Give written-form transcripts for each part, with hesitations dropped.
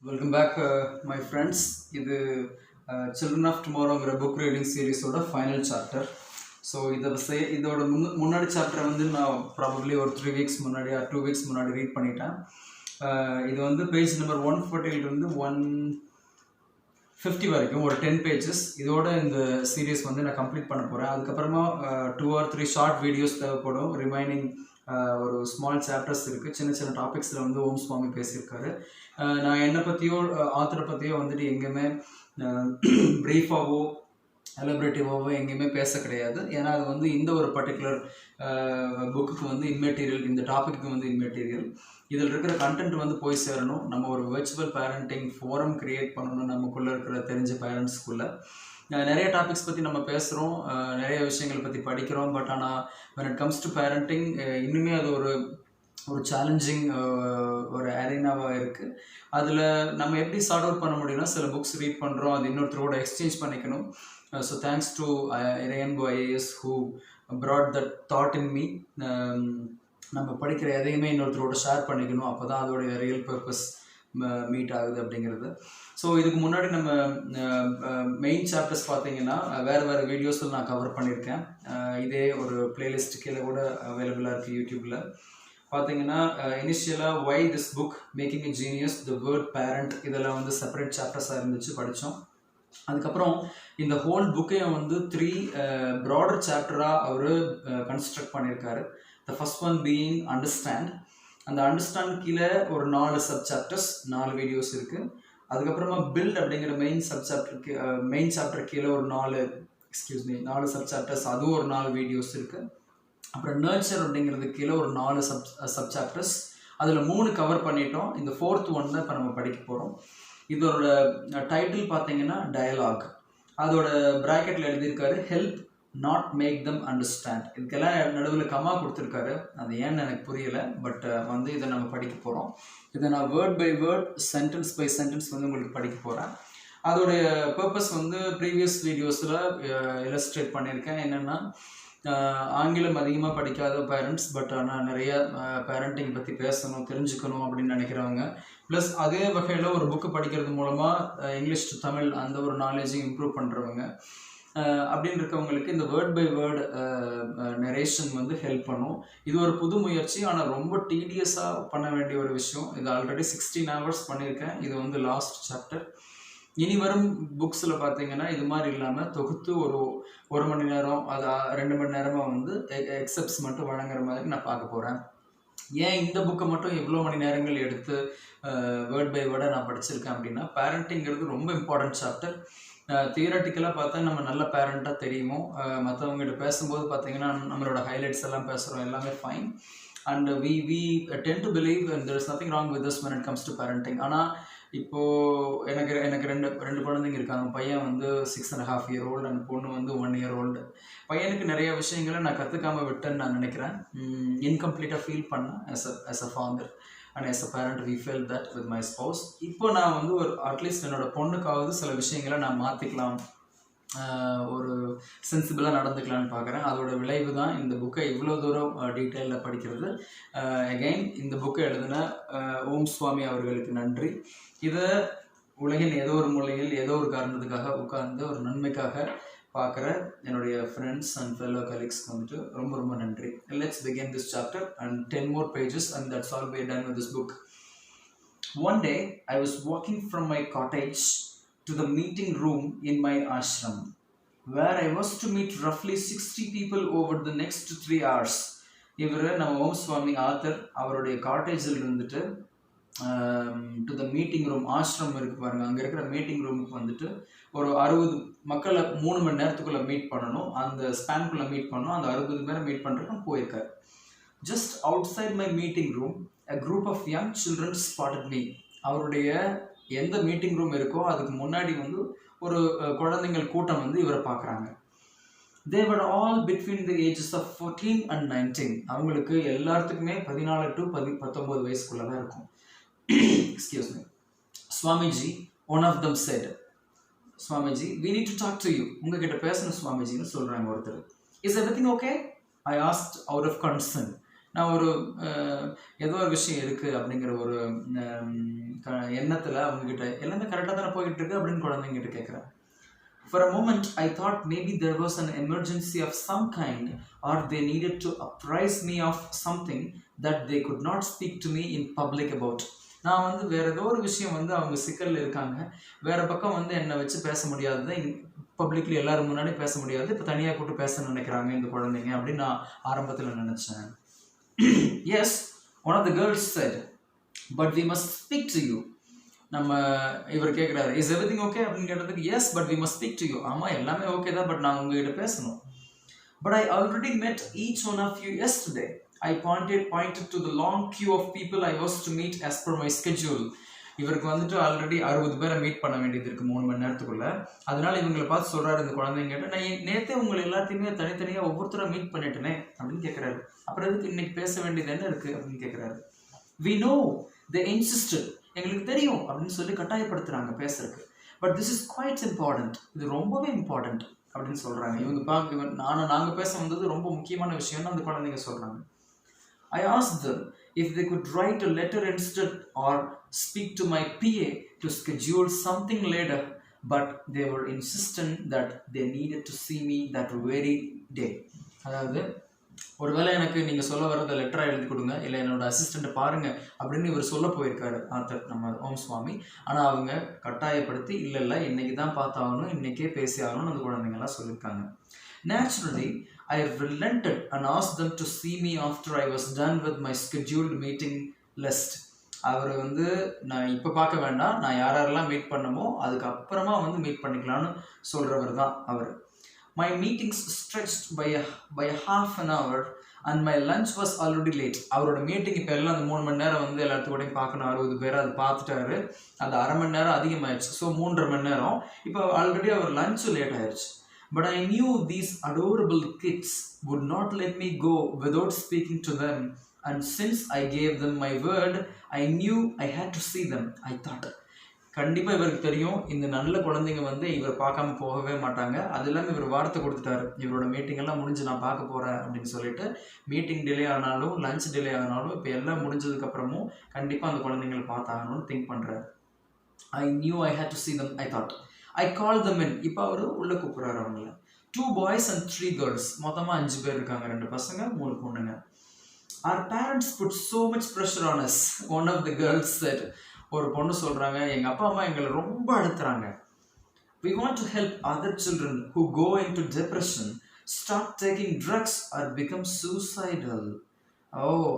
Welcome back, my friends. இது Children of Tomorrowங்கிற book reading சீரீஸோட ஃபைனல் சாப்டர். ஸோ இதோட முன்னாடி சாப்டரை வந்து நான் ப்ராபப்ளி ஒரு 3 வீக்ஸ் முன்னாடி 2 வீக்ஸ் முன்னாடி ரீட் பண்ணிட்டேன். இது வந்து பேஜ் நம்பர் 140 150 வரைக்கும் ஒரு 10 பேஜஸ். இதோட இந்த சீரீஸ் வந்து நான் கம்ப்ளீட் பண்ண போகிறேன். அதுக்கப்புறமா 2 or 3 ஷார்ட் வீடியோஸ் தேவைப்படும். ரிமைனிங் ஒரு ஸ்மால் சாப்டர்ஸ் இருக்குது. சின்ன சின்ன டாபிக்ஸில் வந்து ஓம் சுவாமி பேசியிருக்காரு. நான் என்னை பற்றியோ ஆத்தரை பற்றியோ வந்துட்டு எங்கேயுமே ப்ரீஃபாகவோ எலபரேட்டிவாகவோ எங்கேயுமே பேச கிடையாது. ஏன்னா அது வந்து இந்த ஒரு பர்டிகுலர் புக்குக்கு வந்து இம்மெட்டீரியல், இந்த டாப்பிக்கு வந்து இம்மெட்டீரியல். இதில் இருக்கிற கண்டென்ட் வந்து போய் சேரணும். நம்ம ஒரு வெர்ச்சுவல் பேரண்டிங் ஃபோரம் க்ரியேட் பண்ணணும் நமக்குள்ளே இருக்கிற தெரிஞ்ச பேரண்ட்ஸ்குள்ளே. நிறைய டாபிக்ஸ் பற்றி நம்ம பேசுகிறோம், நிறைய விஷயங்கள் பற்றி படிக்கிறோம். பட் ஆனால் when it comes to parenting இன்னுமே அது ஒரு சேலஞ்சிங் ஒரு அரேனாவாக இருக்குது. அதில் நம்ம எப்படி சார்ட் அவுட் பண்ண முடியும்னா, சில புக்ஸ் ரீட் பண்ணுறோம், அது இன்னொருத்தரோட எக்ஸ்சேஞ்ச் பண்ணிக்கணும். So thanks to Rainbow IAS who brought that thought in me. நம்ம படிக்கிற எதையுமே இன்னொருத்தரோட ஷேர் பண்ணிக்கணும், அப்போ தான் அதோடைய ரியல் பர்பஸ் மீட் ஆகுது அப்படிங்கிறது. ஸோ இதுக்கு முன்னாடி நம்ம மெயின் சாப்டர்ஸ் பார்த்தீங்கன்னா வேறு வீடியோஸில் நான் கவர் பண்ணியிருக்கேன். இதே ஒரு பிளேலிஸ்ட் கீழே கூட அவைலபிளாக இருக்குது யூடியூப்பில். பார்த்தீங்கன்னா இனிஷியலாக why this book making a genius, the word parent, இதெல்லாம் வந்து செப்பரேட் சாப்டர்ஸாக இருந்துச்சு, படித்தோம். அதுக்கப்புறம் இந்த ஹோல் புக்கையும் வந்து 3 ப்ராடர் சாப்டராக அவர் கன்ஸ்ட்ரக்ட் பண்ணியிருக்காரு. The first one being understand. அந்த அண்டர்ஸ்டாண்ட் கீழே ஒரு 4 சப் சாப்டர்ஸ், 4 வீடியோஸ் இருக்குது. அதுக்கப்புறமா பில்ட் அப்படிங்கிற மெயின் சாப்டர் கீழே ஒரு 4 சப் சாப்டர்ஸ், அதுவும் ஒரு 4 வீடியோஸ் இருக்குது. அப்புறம் நர்ச்சர் அப்படிங்கிறது கீழே ஒரு 4 சப் சாப்டர்ஸ், அதில் 3 கவர் பண்ணிட்டோம். இந்த 4th ஒன் தான் இப்போ நம்ம படிக்க போகிறோம். இதோட டைட்டில் பார்த்தீங்கன்னா டயலாக். அதோட ப்ராக்கெட்டில் எழுதியிருக்காரு help not make them understand. இதுக்கெல்லாம் நடுவில் கமா கொடுத்துருக்காரு, அது ஏன்னு எனக்கு புரியலை. பட் வந்து இதை நம்ம படிக்க போகிறோம். இதை நான் word by word, sentence by sentence வந்து உங்களுக்கு படிக்க போகிறேன். அதோடைய பர்பஸ் வந்து ப்ரீவியஸ் வீடியோஸில் இல்லஸ்ட்ரேட் பண்ணியிருக்கேன். என்னென்னா, ஆங்கிலம் அதிகமாக படிக்காத பேரண்ட்ஸ், பட் ஆனால் நிறைய பேரண்டிங் பற்றி பேசணும், தெரிஞ்சுக்கணும் அப்படின்னு நினைக்கிறவங்க, ப்ளஸ் அதே வகையில் ஒரு புக்கு படிக்கிறது மூலமாக இங்கிலீஷ் டு தமிழ் அந்த ஒரு நாலேஜையும் இம்ப்ரூவ் பண்ணுறவங்க, அப்படின்னு இருக்கவங்களுக்கு இந்த வேர்ட் பை வேர்ட் நரேஷன் வந்து ஹெல்ப் பண்ணும். இது ஒரு புது முயற்சி, ஆனால் ரொம்ப டீடியஸாக பண்ண வேண்டிய ஒரு விஷயம். இது ஆல்ரெடி 16 hours பண்ணியிருக்கேன். இது வந்து லாஸ்ட் சாப்டர். இனி வரும் புக்ஸில் பார்த்தீங்கன்னா இது மாதிரி இல்லாமல் தொகுத்து ஒரு மணி நேரம், அது 2 மணி நேரமாக வந்து எக்ஸப்ட்ஸ் மட்டும் வழங்குற மாதிரி நான் பார்க்க போகிறேன். ஏன் இந்த புக்கை மட்டும் இவ்வளோ மணி நேரங்கள் எடுத்து வேர்ட் பை வேர்டாக நான் படிச்சிருக்கேன் அப்படின்னா, பேரண்டிங்கிறது ரொம்ப இம்பார்ட்டன்ட் சாப்டர். தியரட்டிக்கலாக பார்த்தா நம்ம நல்ல பேரண்ட்டாக தெரியுமோ, மற்றவங்ககிட்ட பேசும்போது பார்த்தீங்கன்னா நம்மளோட ஹைலைட்ஸ் எல்லாம் பேசுகிறோம், எல்லாமே fine. And we tend to believe and there is nothing wrong with this when it comes to parenting. ஆனால் இப்போது எனக்கு ரெண்டு குழந்தைங்க இருக்காங்க. பையன் வந்து 6.5 year old அண்ட் பொண்ணு வந்து 1 year old. பையனுக்கு நிறைய விஷயங்களை நான் கற்றுக்காமல் விட்டேன்னு நான் நினைக்கிறேன். இன்கம்ப்ளீட்டாக ஃபீல் பண்ணேன் as a father and as a parent. we felt that with my spouse. இப்போ நான் வந்து அட்லீஸ்ட் என்னோட பொண்ணுக்காவது சில விஷயங்களை நான் மாற்றிக்கலாம், ஒரு சென்சிபிளாக நடந்துக்கலான்னு பார்க்குறேன். அதோட விளைவு தான் இந்த புக்கை இவ்வளோ தூரம் டீட்டெயிலில் படிக்கிறது. அகெயின் இந்த புக்கை எழுதின ஓம் சுவாமி அவர்களுக்கு நன்றி. இதை உலகின் ஏதோ ஒரு மூலையில் ஏதோ ஒரு காரணத்துக்காக உட்கார்ந்து ஒரு நன்மைக்காக பார்க்குற என்னுடைய ஃப்ரெண்ட்ஸ் அண்ட் ஃபெல்லோ கலீக்ஸ்க்கு வந்துட்டு ரொம்ப ரொம்ப நன்றி. Let's begin this chapter and 10 more pages and that's all we are done with this book. One day I was walking from my cottage to the meeting room in my ashram, where I was to meet roughly 60 people over the next 3 hours. இவர் நம்ம ஓம் சுவாமி author, அவருடைய காட்டேஜில் இருந்துட்டு to the meeting room, ashram இருக்குது பாருங்கள், அங்கே இருக்கிற meeting ரூமுக்கு வந்துட்டு ஒரு 60 மக்களை 3 மணி நேரத்துக்குள்ளே மீட் பண்ணணும், அந்த ஸ்பேனுக்குள்ளே மீட் பண்ணணும். அந்த 60 பேரை மீட் பண்ணுறதுக்கு போயிருக்காரு. Just outside my meeting room a group of young children spotted me. அவருடைய எந்த மீட்டிங் ரூம் இருக்கோ அதுக்கு முன்னாடி வந்து ஒரு குழந்தைங்கள் கூட்டம் வந்து இவரை பார்க்குறாங்க. They were all between the ages of 14 and 19. அவங்களுக்கு எல்லாத்துக்குமே 14 to 19 வயசுக்குள்ளே தான் இருக்கும். Excuse me. Swamiji, one of them said, Swamiji, we need to talk to you. உங்ககிட்ட பேசணும் சுவாமிஜின்னு சொல்கிறாங்க ஒருத்தர். Is everything okay? I asked out of concern. நான் ஒரு ஏதோ ஒரு விஷயம் இருக்குது அப்படிங்கிற ஒரு எண்ணத்தில் அவங்கக்கிட்ட எல்லாமே கரெக்டாக தானே போய்கிட்டு இருக்கு அப்படின்னு குழந்தைங்கிட்ட கேட்குறேன். For a moment, I thought maybe there was an emergency of some kind, or they needed to apprise me of something that they could not speak to me in public about. நான் வந்து வேற ஏதோ ஒரு விஷயம் வந்து அவங்க சிக்கலில் இருக்காங்க, வேற பக்கம் வந்து என்னை வச்சு பேச முடியாது, பப்ளிக்லி எல்லாரும் முன்னாடி பேச முடியாது, இப்போ தனியாக கூப்பிட்டு பேச நினைக்கிறாங்க இந்த குழந்தைங்க அப்படின்னு நான் ஆரம்பத்தில் நினச்சேன். Yes, one of the girls said, but we must speak to you. நம்ம இவர் கேட்குறாரு, இஸ் எவ்ரிதிங் ஓகே அப்படின்னு கேட்டதுக்கு, yes but we must speak to you. ஆமாம் எல்லாமே ஓகே தான், பட் நான் உங்ககிட்ட பேசணும். But I already met each one of you yesterday. I pointed to the long queue of people I was to meet as per my schedule. இவருக்கு வந்துட்டு already 60 பேரை meet பண்ண வேண்டியது இருக்குது 3 மணி நேரத்துக்குள்ள. அதனால இவங்களை பார்த்து சொல்கிறாரு இந்த குழந்தைங்கிட்ட, நான் நேற்றே உங்களை எல்லாத்தையுமே தனித்தனியாக ஒவ்வொருத்தரை மீட் பண்ணிட்டேனே அப்படின்னு கேட்குறாரு. அப்புறம் எதுக்கு இன்னைக்கு பேச வேண்டியது என்ன இருக்குது அப்படின்னு கேட்குறாரு. வி நோ தே இன்சிஸ்டட், எங்களுக்கு தெரியும் அப்படின்னு சொல்லி கட்டாயப்படுத்துறாங்க பேசுறதுக்கு. But this is quite important, இது ரொம்பவே இம்பார்ட்டன்ட் அப்படின்னு சொல்றாங்க. இவங்க நாங்கள் பேச வந்தது ரொம்ப முக்கியமான விஷயம்னு அந்த குழந்தைங்க சொல்றாங்க. I asked them if they could write a letter instead or speak to my PA to schedule something later, but they were insistent that they needed to see me that very day. அதாவது ஒருவேளை எனக்கு நீங்கள் சொல்ல வரதை லெட்டராக எழுதி கொடுங்க, இல்லை என்னோட அசிஸ்டண்ட்டை பாருங்கள் அப்படின்னு இவர் சொல்ல போயிருக்காரு ஆத்தர் நம்ம ஓம் சுவாமி. ஆனால் அவங்க கட்டாயப்படுத்தி இல்லை இன்னைக்கு தான் பார்த்தாகணும், இன்றைக்கே பேசி ஆகணும்னு அந்த குழந்தைங்கள்லாம் சொல்லியிருக்காங்க. Naturally, I relented and asked them to see me after I was done with my scheduled meeting list. அவர் வந்து நான் இப்போ பார்க்க வேண்டாம், நான் யாரெல்லாம் மீட் பண்ணமோ அதுக்கப்புறமா வந்து மீட் பண்ணிக்கலான்னு சொல்கிறவர் தான் அவர். My meetings stretched by a half an hour and my lunch was already late. அவரோட மீட்டிங் இப்போ எல்லாம் அந்த 3 மணி நேரம் வந்து எல்லாத்துக்கூடையும் பார்க்கணும், 60 பேர் அது பார்த்துட்டாரு, அந்த அரை மணி நேரம் அதிகமாகிடுச்சு. ஸோ 3.5 மணி நேரம். இப்போ ஆல்ரெடி அவர் லஞ்சு லேட் ஆயிடுச்சு. But I knew these adorable kids would not let me go without speaking to them, and since I gave them my word, I knew I had to see them. I thought, கண்டிப்பாக இவருக்கு தெரியும் இந்த நல்ல குழந்தைங்க வந்து இவர் பார்க்காம போகவே மாட்டாங்க. அது இல்லாமல் இவர் வார்த்தை கொடுத்துட்டாரு, இவரோட மீட்டிங் எல்லாம் முடிஞ்சு நான் பார்க்க போகிறேன் அப்படின்னு சொல்லிட்டு. மீட்டிங் டிலே ஆனாலும் லஞ்ச் டிலே ஆனாலும் இப்போ எல்லாம் முடிஞ்சதுக்கப்புறமும் கண்டிப்பாக அந்த குழந்தைங்களை பார்த்தாகணும்னு திங்க் பண்ணுறாரு. I knew I had to see them, I thought. I called them in. இப்போ அவர் உள்ளே கூப்பிட்றாரு அவங்கள. 2 boys and 3 girls. மொத்தமாக 5 பேர் இருக்காங்க, 2 பசங்க 3 பொண்ணுங்க. Our parents put so much pressure on us, one of the girls said. ஒரு பொண்ணு சொல்கிறாங்க, எங்கள் அப்பா அம்மா எங்களை ரொம்ப அழுத்துறாங்க. We want to help other children who go into depression, start taking drugs or become suicidal.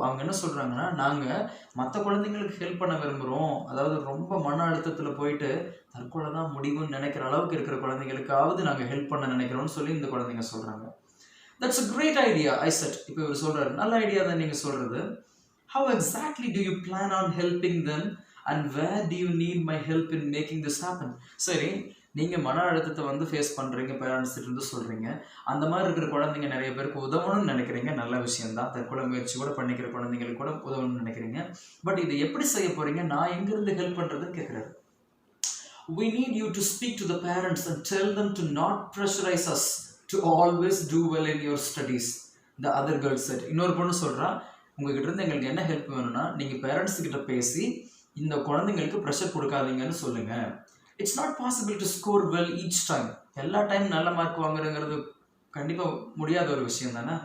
அவங்க என்ன சொல்கிறாங்கன்னா, நாங்கள் மற்ற குழந்தைங்களுக்கு ஹெல்ப் பண்ண விரும்புகிறோம், அதாவது ரொம்ப மன அழுத்தத்தில் போயிட்டு தற்கொலை தான் முடிவுன்னு நினைக்கிற அளவுக்கு இருக்கிற குழந்தைங்களுக்காவது நாங்கள் ஹெல்ப் பண்ண நினைக்கிறோம்னு சொல்லி இந்த குழந்தைங்க சொல்கிறாங்க. That's a great idea, I said. இப்போ இவர் சொல்கிறாரு, நல்ல ஐடியா தான் நீங்கள் சொல்கிறது. How exactly do you plan on helping them and where do you need my help in making this happen? சரி, நீங்கள் மன அழுத்தத்தை வந்து ஃபேஸ் பண்ணுறீங்க, பேரண்ட்ஸ்கிட்ட இருந்து சொல்கிறீங்க, அந்த மாதிரி இருக்கிற குழந்தைங்க நிறைய பேருக்கு உதவணும்னு நினைக்கிறீங்க, நல்ல விஷயம்தான். தற்கொலை முயற்சி கூட பண்ணிக்கிற குழந்தைங்களுக்கு கூட உதவணும்னு நினைக்கிறீங்க. பட் இதை எப்படி செய்ய போகிறீங்க, நான் எங்கேருந்து ஹெல்ப் பண்ணுறதுன்னு கேட்குறாரு. We need you to speak to the parents and tell them to not pressurize us to always do well in your studies, the other girl said. இன்னொரு பொண்ணு சொல்கிறா, உங்ககிட்ட இருந்து எங்களுக்கு என்ன ஹெல்ப் வேணும்னா நீங்கள் பேரண்ட்ஸ் கிட்ட பேசி இந்த குழந்தைங்களுக்கு ப்ரெஷர் கொடுக்காதீங்கன்னு சொல்லுங்கள். It's not possible to score well each time. எல்லா டைம் நல்ல மார்க் வாங்குறதுங்கிறது கண்டிப்பாக முடியாத ஒரு விஷயம் தானே.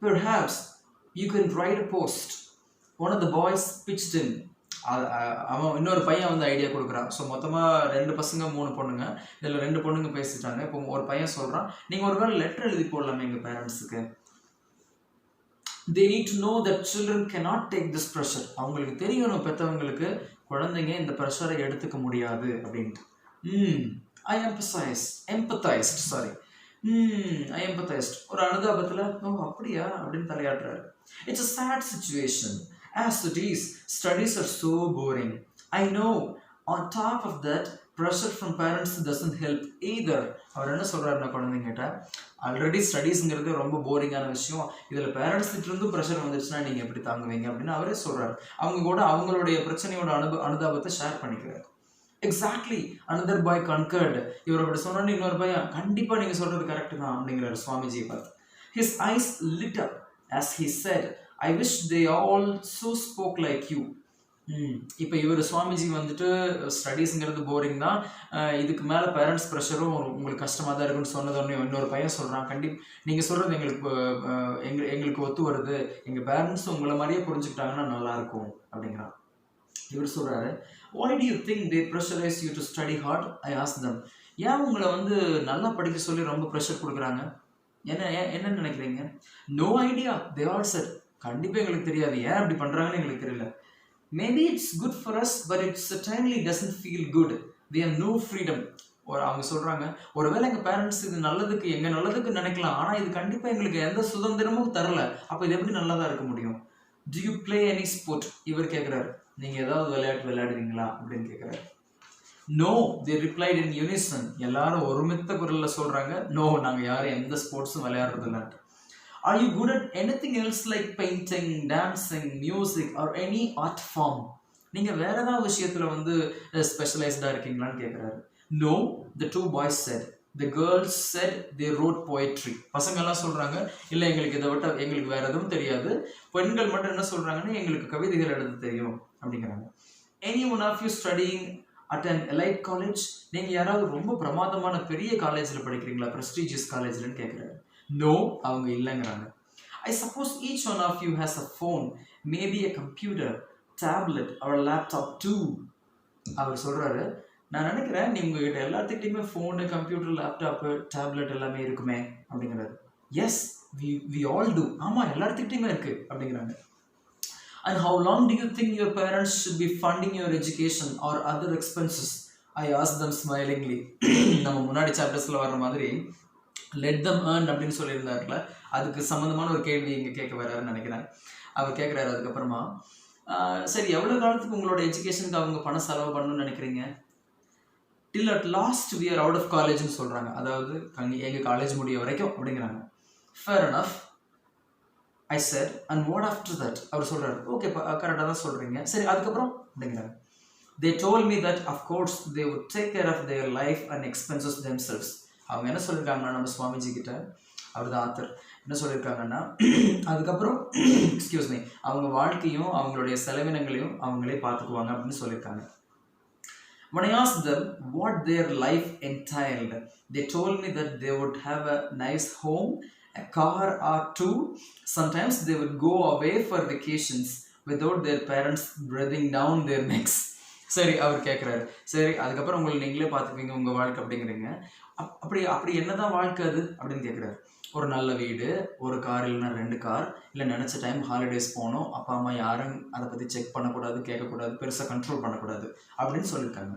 Perhaps you can write a post. One of the boys pitched in. அவன் இன்னொரு பையன் வந்து ஐடியா கொடுக்குறான். ஸோ மொத்தமாக 2 பசங்க 3 பொண்ணுங்க, இதில் 2 பொண்ணுங்க பேசிட்டாங்க. இப்போ ஒரு பையன் சொல்கிறான், நீங்கள் ஒரு வேளை லெட்டர் எழுதி போடலாமே எங்கள் பேரண்ட்ஸுக்கு. They need to know that children cannot take this pressure. அவங்களுக்கு தெரியணும் பெற்றவங்களுக்கு குழந்தைங்க இந்த ப்ரெஷரை எடுத்துக்க முடியாது அப்படின்ட்டு. I empathized. ஒரு அனுதாபத்தில், அப்படியா அப்படின்னு தலையாட்டுறாரு. It's a sad situation. As it is, studies are so boring. I know. On top of that, pressure from parents doesn't help either. அவர் என்ன சொல்கிறாருன்னா, குழந்தைங்கிட்ட ஆல்ரெடி ஸ்டடீஸுங்கிறது ரொம்ப போரிங்கான விஷயம், இதில் பேரண்ட்ஸ்கிட்ட இருந்தும் ப்ரெஷர் வந்துருச்சுன்னா நீங்கள் எப்படி தாங்குவீங்க அப்படின்னு அவரே சொல்கிறார். அவங்க கூட அவங்களுடைய பிரச்சனையோட அனுதாபத்தை ஷேர் பண்ணிக்கிறார். Exactly, another boy concurred. இவர் அப்படி சொன்னோன்னு இன்னொரு பையன், கண்டிப்பாக நீங்கள் சொல்கிறது கரெக்டு தான் அப்படிங்கிறார் சுவாமிஜியை பார்த்து. His eyes lit up as he said, I wish they also spoke like you. இப்போ இவர் சுவாமிஜி வந்துட்டு ஸ்டடீஸுங்கிறது போரிங் தான், இதுக்கு மேலே பேரண்ட்ஸ் ப்ரெஷரும் உங்களுக்கு கஷ்டமாக தான் இருக்குன்னு சொன்னதொடனே இன்னொரு பையன் சொல்கிறான், நீங்கள் சொல்கிறது எங்களுக்கு ஒத்து வருது, எங்கள் பேரண்ட்ஸும் உங்களை மாதிரியே புரிஞ்சுக்கிட்டாங்கன்னா நல்லாயிருக்கும் அப்படிங்கிறான். இவர் சொல்கிறாரு, why do you think they pressurize you to study hard? I asked them. ஏன் உங்களை வந்து நல்லா படிக்க சொல்லி ரொம்ப ப்ரெஷர் கொடுக்குறாங்க, என்ன நினைக்கிறீங்க? No idea, they all said. கண்டிப்பாக எங்களுக்கு தெரியாது, ஏன் அப்படி பண்ணுறாங்கன்னு எங்களுக்கு தெரியல. Maybe it's good for us, but it certainly doesn't feel good. We have no freedom. அவங்க சொல்கிறாங்க, ஒருவேளை எங்கள் பேரண்ட்ஸ் இது நல்லதுக்கு எங்கள் நல்லதுக்கு நினைக்கலாம், ஆனால் இது கண்டிப்பாக எங்களுக்கு எந்த சுதந்திரமும் தரல, அப்போ இது எப்படி நல்லதாக இருக்க முடியும்? Do you play any sport? இவர் கேட்குறாரு, நீங்கள் ஏதாவது விளையாட்டு விளையாடுவீங்களா அப்படின்னு கேட்குறாரு. No, they replied in unison. எல்லாரும் ஒருமித்த குரலில் சொல்கிறாங்க, நோ, நாங்கள் யாரும் எந்த ஸ்போர்ட்ஸும் விளையாடுறது இல்லைன்ட்டு. Are you good at anything else like painting, dancing, music or any art form? நீங்கள் வேற ஏதாவது விஷயத்தில் வந்து ஸ்பெஷலைஸ்டாக இருக்கீங்களான்னு கேட்குறாரு. No, the two boys said. The girls said they wrote poetry. பசங்கள்லாம் சொல்கிறாங்க, இல்லை எங்களுக்கு இதை விட்ட எங்களுக்கு வேறு எதுவும் தெரியாது. பெண்கள் மட்டும் என்ன சொல்கிறாங்கன்னா, எங்களுக்கு கவிதைகள் எழுத தெரியும் அப்படிங்கிறாங்க. Any one of you studying at an elite college? நீங்கள் யாராவது ரொம்ப பிரமாதமான பெரிய காலேஜில் படிக்கிறீங்களா, ப்ரெஸ்டீஜியஸ் காலேஜ்லன்னு கேட்குறாரு. No, அவங்க இல்லைங்கிறாங்க. I suppose each one of you has a phone, maybe a computer, tablet or a laptop too. அவர் சொல்கிறாரு, நான் நினைக்கிறேன் நீ உங்ககிட்ட எல்லாத்துக்கிட்டையுமே ஃபோனு, கம்ப்யூட்டர், லேப்டாப்பு, டேப்லெட் எல்லாமே இருக்குமே அப்படிங்கிறாரு. Yes, we all do. ஆமாம், எல்லாத்துக்கிட்டையுமே இருக்குது அப்படிங்கிறாங்க. And how long do you think your parents should be funding your education or other expenses? I asked them smilingly. நம்ம முன்னாடி சாப்டர்ஸில் வர்ற மாதிரி let them earn அப்படின்னு சொல்லியிருந்தாருல, அதுக்கு சம்மந்தமான ஒரு கேள்வி இங்கே கேட்க வர்றாருன்னு நினைக்கிறேன். அவர் கேட்குறாரு அதுக்கப்புறமா, சரி எவ்வளோ காலத்துக்கு உங்களோட எஜுகேஷனுக்கு அவங்க பணம் செலவு பண்ணணும்னு நினைக்கிறீங்க? till at last we are out of collegeன்னு சொல்கிறாங்க, அதாவது எங்கள் காலேஜ் முடிய வரைக்கும் அப்படிங்கிறாங்க. fair enough, I said, and what after that? அவர் சொல்கிறாரு, ஓகே கரெக்டாக தான் சொல்கிறீங்க, சரி அதுக்கப்புறம் அப்படிங்கிறாங்க. they told me that of course they would take care of their life and expenses themselves. அவங்க என்ன சொல்லியிருக்காங்கன்னா, நம்ம சுவாமிஜி கிட்ட, அவர் தான் ஆத்தர், என்ன சொல்லியிருக்காங்கன்னா, அதுக்கப்புறம் எக்ஸ்கியூஸ் மீ, அவங்க வாழ்க்கையும் அவங்களுடைய செலவினங்களையும் அவங்களே பார்த்துக்குவாங்க அப்படின்னு சொல்லியிருக்காங்க. When I asked them what their life entailed, they told me that they would have a nice home, a car or two. Sometimes they would go away for vacations without their parents breathing down their necks. சரி, அவர் கேட்குறாரு, சரி அதுக்கப்புறம் உங்களை நீங்களே பார்த்துக்குவீங்க உங்கள் வாழ்க்கை அப்படிங்கிறீங்க, அப்படி என்னதான் வாழ்க்கை அது அப்படின்னு கேட்குறாரு. ஒரு நல்ல வீடு, ஒரு கார் இல்லைன்னா 2 கார், இல்லை நினச்ச டைம் ஹாலிடேஸ் போகணும், அப்பா அம்மா யாரும் அதை பற்றி செக் பண்ணக்கூடாது, கேட்கக்கூடாது, பெருசாக கண்ட்ரோல் பண்ணக்கூடாது அப்படின்னு சொல்லியிருக்காங்க.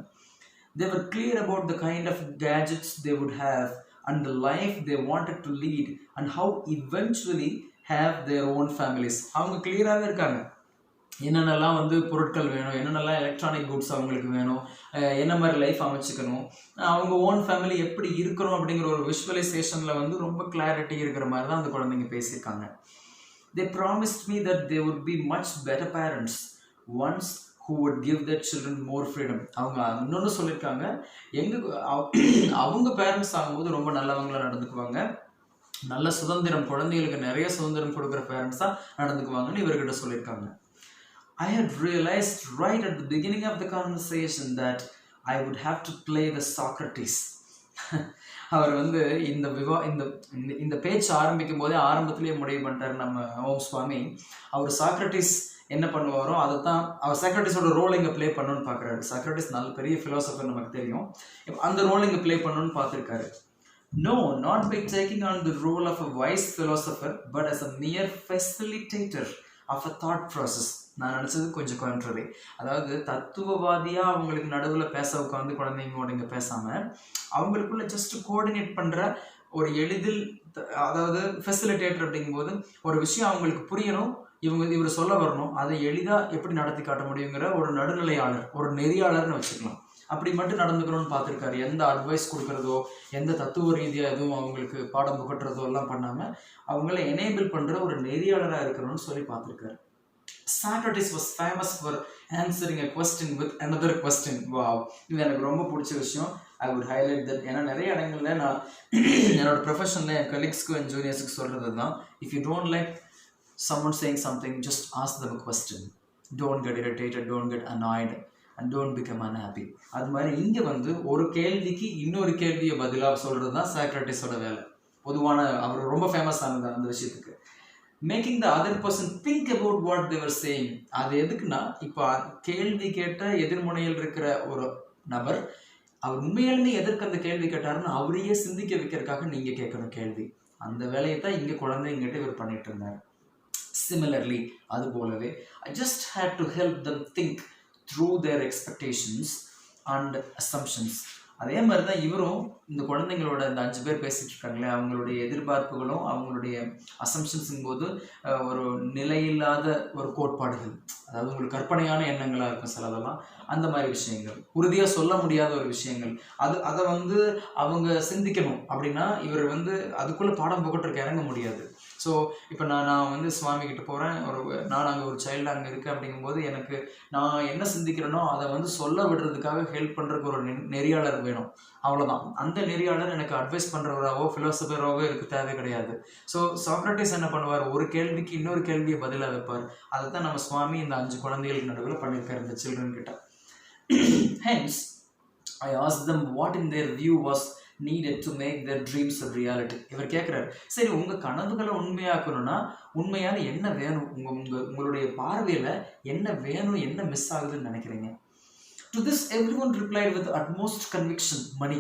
They were clear about the kind of gadgets they would have and the life they wanted to lead and how eventually have their own families. அவங்க கிளியராகவே இருக்காங்க, என்னென்னலாம் வந்து பொருட்கள் வேணும், என்னென்னலாம் எலக்ட்ரானிக் குட்ஸ் அவங்களுக்கு வேணும், என்ன மாதிரி லைஃப் அமைச்சிக்கணும், அவங்க ஓன் ஃபேமிலி எப்படி இருக்கணும் அப்படிங்கிற ஒரு விஷுவலைசேஷனில் வந்து ரொம்ப கிளாரிட்டி இருக்கிற மாதிரி தான் அந்த குழந்தைங்க பேசியிருக்காங்க. They promised me that they would be much better parents, ones who would give their children more freedom. அவங்க இன்னொன்று சொல்லியிருக்காங்க, அவங்க பேரண்ட்ஸ் ஆகும்போது ரொம்ப நல்லவங்களாக நடந்துக்குவாங்க, நல்ல சுதந்திரம், குழந்தைகளுக்கு நிறைய சுதந்திரம் கொடுக்குற பேரண்ட்ஸாக நடந்துக்குவாங்கன்னு இவர்கிட்ட சொல்லியிருக்காங்க. I had realized right at the beginning of the conversation that I would have to play the Socrates. அவர் வந்து இந்த பேச்சு ஆரம்பிக்கும் போதே ஆரம்பத்திலேயே முடிவு பண்ணிட்டார் நம்ம ஓம் சுவாமி. அவர் சாக்ரட்டிஸ் என்ன பண்ணுவாரோ அதை தான் அவர் சாக்ரட்டிஸோட ரோல் இங்கே ப்ளே பண்ணணும்னு பார்க்குறாரு. சாக்ரட்டிஸ் நல்ல பெரிய ஃபிலாசபர் நமக்கு தெரியும், அந்த ரோல் இங்கே ப்ளே பண்ணணும்னு பார்த்துருக்காரு. No, not by taking on the role of a wise philosopher, but as a mere facilitator of a thought process. நான் நினச்சது கொஞ்சம் கான்ட்ரரி, அதாவது தத்துவவாதியாக அவங்களுக்கு நடுவில் பேச உட்காந்து குழந்தைங்களோட இங்கே பேசாமல் அவங்களுக்குள்ள ஜஸ்ட் கோஆர்டினேட் பண்ணுற ஒரு எளிதில், அதாவது ஃபெசிலிட்டேட்டர் அப்படிங்கும்போது ஒரு விஷயம் அவங்களுக்கு புரியணும், இவர் சொல்ல வரணும், அதை எளிதாக எப்படி நடத்தி காட்ட முடியுங்கிற ஒரு நடுநிலையாளர், ஒரு நெறியாளர்னு வச்சுக்கலாம். அப்படி மட்டும் நடந்துக்கணும்னு பார்த்துருக்காரு. எந்த அட்வைஸ் கொடுக்குறதோ, எந்த தத்துவ ரீதியாக எதுவும் அவங்களுக்கு பாடம் புகட்டுறதோ எல்லாம் பண்ணாமல் அவங்கள எனேபிள் பண்ணுற ஒரு நெறியாளராக இருக்கணும்னு சொல்லி பார்த்துருக்காரு. Socrates was famous for answering a question with another question. Wow, இது எனக்கு ரொம்ப பிடிச்ச விஷயம். I would highlight that. ஏன்னா நிறைய இடங்கள்ல நான் என்னோட ப்ரொஃபஷனில் என் கலீக்ஸ்க்கும் என் ஜூனியர்ஸுக்கு சொல்கிறது தான், if you don't like someone saying something, just ask them a question. Don't get irritated, don't get annoyed, and don't become unhappy. அது மாதிரி இங்கே வந்து ஒரு கேள்விக்கு இன்னொரு கேள்வியை பதிலாக சொல்கிறது தான் சாக்ரட்டிஸோட வேலை. பொதுவான அவர் ரொம்ப ஃபேமஸ் ஆனது அந்த விஷயத்துக்கு. Making the other person think about what they're saying. அது எதுக்குன்னா, இப்போ கேள்வி கேட்ட எதிர்முனையில் இருக்கிற ஒரு நபர் அவர் உண்மையிலுமே எதற்கு அந்த கேள்வி கேட்டாருன்னு அவரையே சிந்திக்க வைக்கிறதுக்காக நீங்கள் கேட்கணும் கேள்வி. அந்த வேலையை தான் இங்கே குழந்தைங்கிட்ட இவர் பண்ணிட்டு இருந்தார். Similarly, அது போலவே I just had to help them think through their expectations and assumptions. அதே மாதிரி தான் இவரும் இந்த குழந்தைங்களோட இந்த 5 பேர் பேசிட்டு இருக்காங்களே, அவங்களுடைய எதிர்பார்ப்புகளும் அவங்களுடைய அசம்ஷன்ஸும் போது ஒரு நிலையில்லாத ஒரு கோட்பாடுகள், அதாவது உங்களுக்கு கற்பனையான எண்ணங்களாக இருக்கும் சிலதெல்லாம், அந்த மாதிரி விஷயங்கள், உறுதியாக சொல்ல முடியாத ஒரு விஷயங்கள், அதை வந்து அவங்க சிந்திக்கணும். அப்படின்னா இவர் வந்து அதுக்குள்ளே பாடம் புகட்டுறதுக்கு இறங்க முடியாது. ஸோ இப்போ நான் வந்து சுவாமி கிட்ட போகிறேன், நான் அங்கே ஒரு சைல்டு அங்கே இருக்கேன். அப்படிங்கும்போது எனக்கு நான் என்ன சிந்திக்கிறேனோ அதை வந்து சொல்ல விடுறதுக்காக ஹெல்ப் பண்ணுறதுக்கு ஒரு நெறியாளர் வேணும். அவ்வளோதான். அந்த நெறியாளர் எனக்கு அட்வைஸ் பண்ணுறவராகவோ ஃபிலாசபராகவோ எனக்கு தேவை கிடையாது. ஸோ சாக்ரட்டிஸ் என்ன பண்ணுவார், ஒரு கேள்விக்கு இன்னொரு கேள்வியை பதிலாக வைப்பார். அதை தான் நம்ம சுவாமி இந்த 5 குழந்தைகளுக்கு நடுவில் பண்ணியிருக்காரு இந்த சில்ட்ரன் கிட்ட. Hence, I asked them what in their view was needed to make their dreams a reality. இவர் கேட்குறாரு, சரி உங்கள் கனவுகளை உண்மையாக்கணும்னா உண்மையான என்ன வேணும், உங்களுடைய பார்வையில் என்ன வேணும், என்ன மிஸ் ஆகுதுன்னு நினைக்கிறீங்க? To this everyone replied with utmost conviction, money.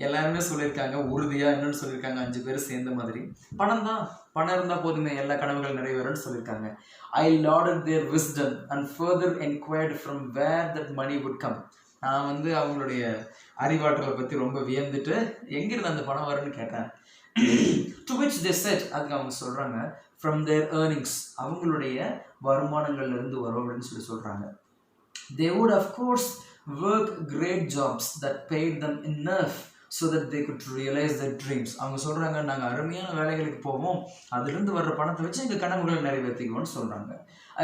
எல்லாருமே சொல்லியிருக்காங்க, உறுதியாக என்னன்னு சொல்லியிருக்காங்க, 5 பேர் சேர்ந்த மாதிரி, பணம் தான், பணம் இருந்தால் போதுமே எல்லா கனவுகள் நிறைவேறும்னு சொல்லியிருக்காங்க. I lauded their wisdom and further inquired from where that money would come. நான் வந்து அவங்களுடைய அறிவாற்றலை பற்றி ரொம்ப வியந்துட்டு எங்கிருந்து அந்த பணம் வரும்னு கேட்டேன். To which they said, அதுக்கு அவங்க சொல்கிறாங்க, from their earnings, அவங்களுடைய வருமானங்கள்லேருந்து வரும் அப்படின்னு சொல்கிறாங்க. They would of course work great jobs that paid them enough so that they could realize their dreams. அவங்க சொல்கிறாங்க, நாங்கள் அருமையான வேலைகளுக்கு போவோம், அதுலேருந்து வர்ற பணத்தை வச்சு எங்கள் கனவுகளை நிறைவேற்றிக்குவோம்னு சொல்கிறாங்க.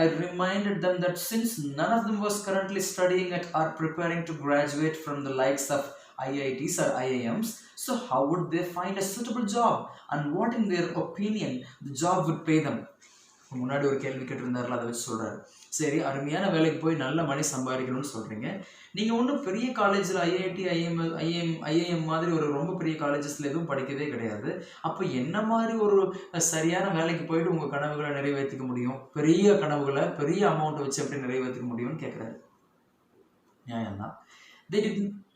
I reminded them that since none of them was currently studying at or preparing to graduate from the likes of IITs or IIMs, so how would they find a suitable job and what in their opinion the job would pay them? முன்னாடி ஒரு கேள்வி கேட்டிருந்தார்கள், அதை வச்சு சொல்கிறாரு. சரி, அருமையான வேலைக்கு போய் நல்ல மணி சம்பாதிக்கணும்னு சொல்கிறீங்க, நீங்கள் ஒன்றும் பெரிய காலேஜில் ஐஐடி ஐஐஎம் மாதிரி ஒரு ரொம்ப பெரிய காலேஜஸில் எதுவும் படிக்கவே கிடையாது. அப்போ என்ன மாதிரி ஒரு சரியான வேலைக்கு போயிட்டு உங்கள் கனவுகளை நிறைவேற்றிக்க முடியும், பெரிய கனவுகளை பெரிய அமௌண்ட் வச்சு எப்படி நிறைவேற்றிக்க முடியும்னு கேட்குறாரு. நியாயம்தான்.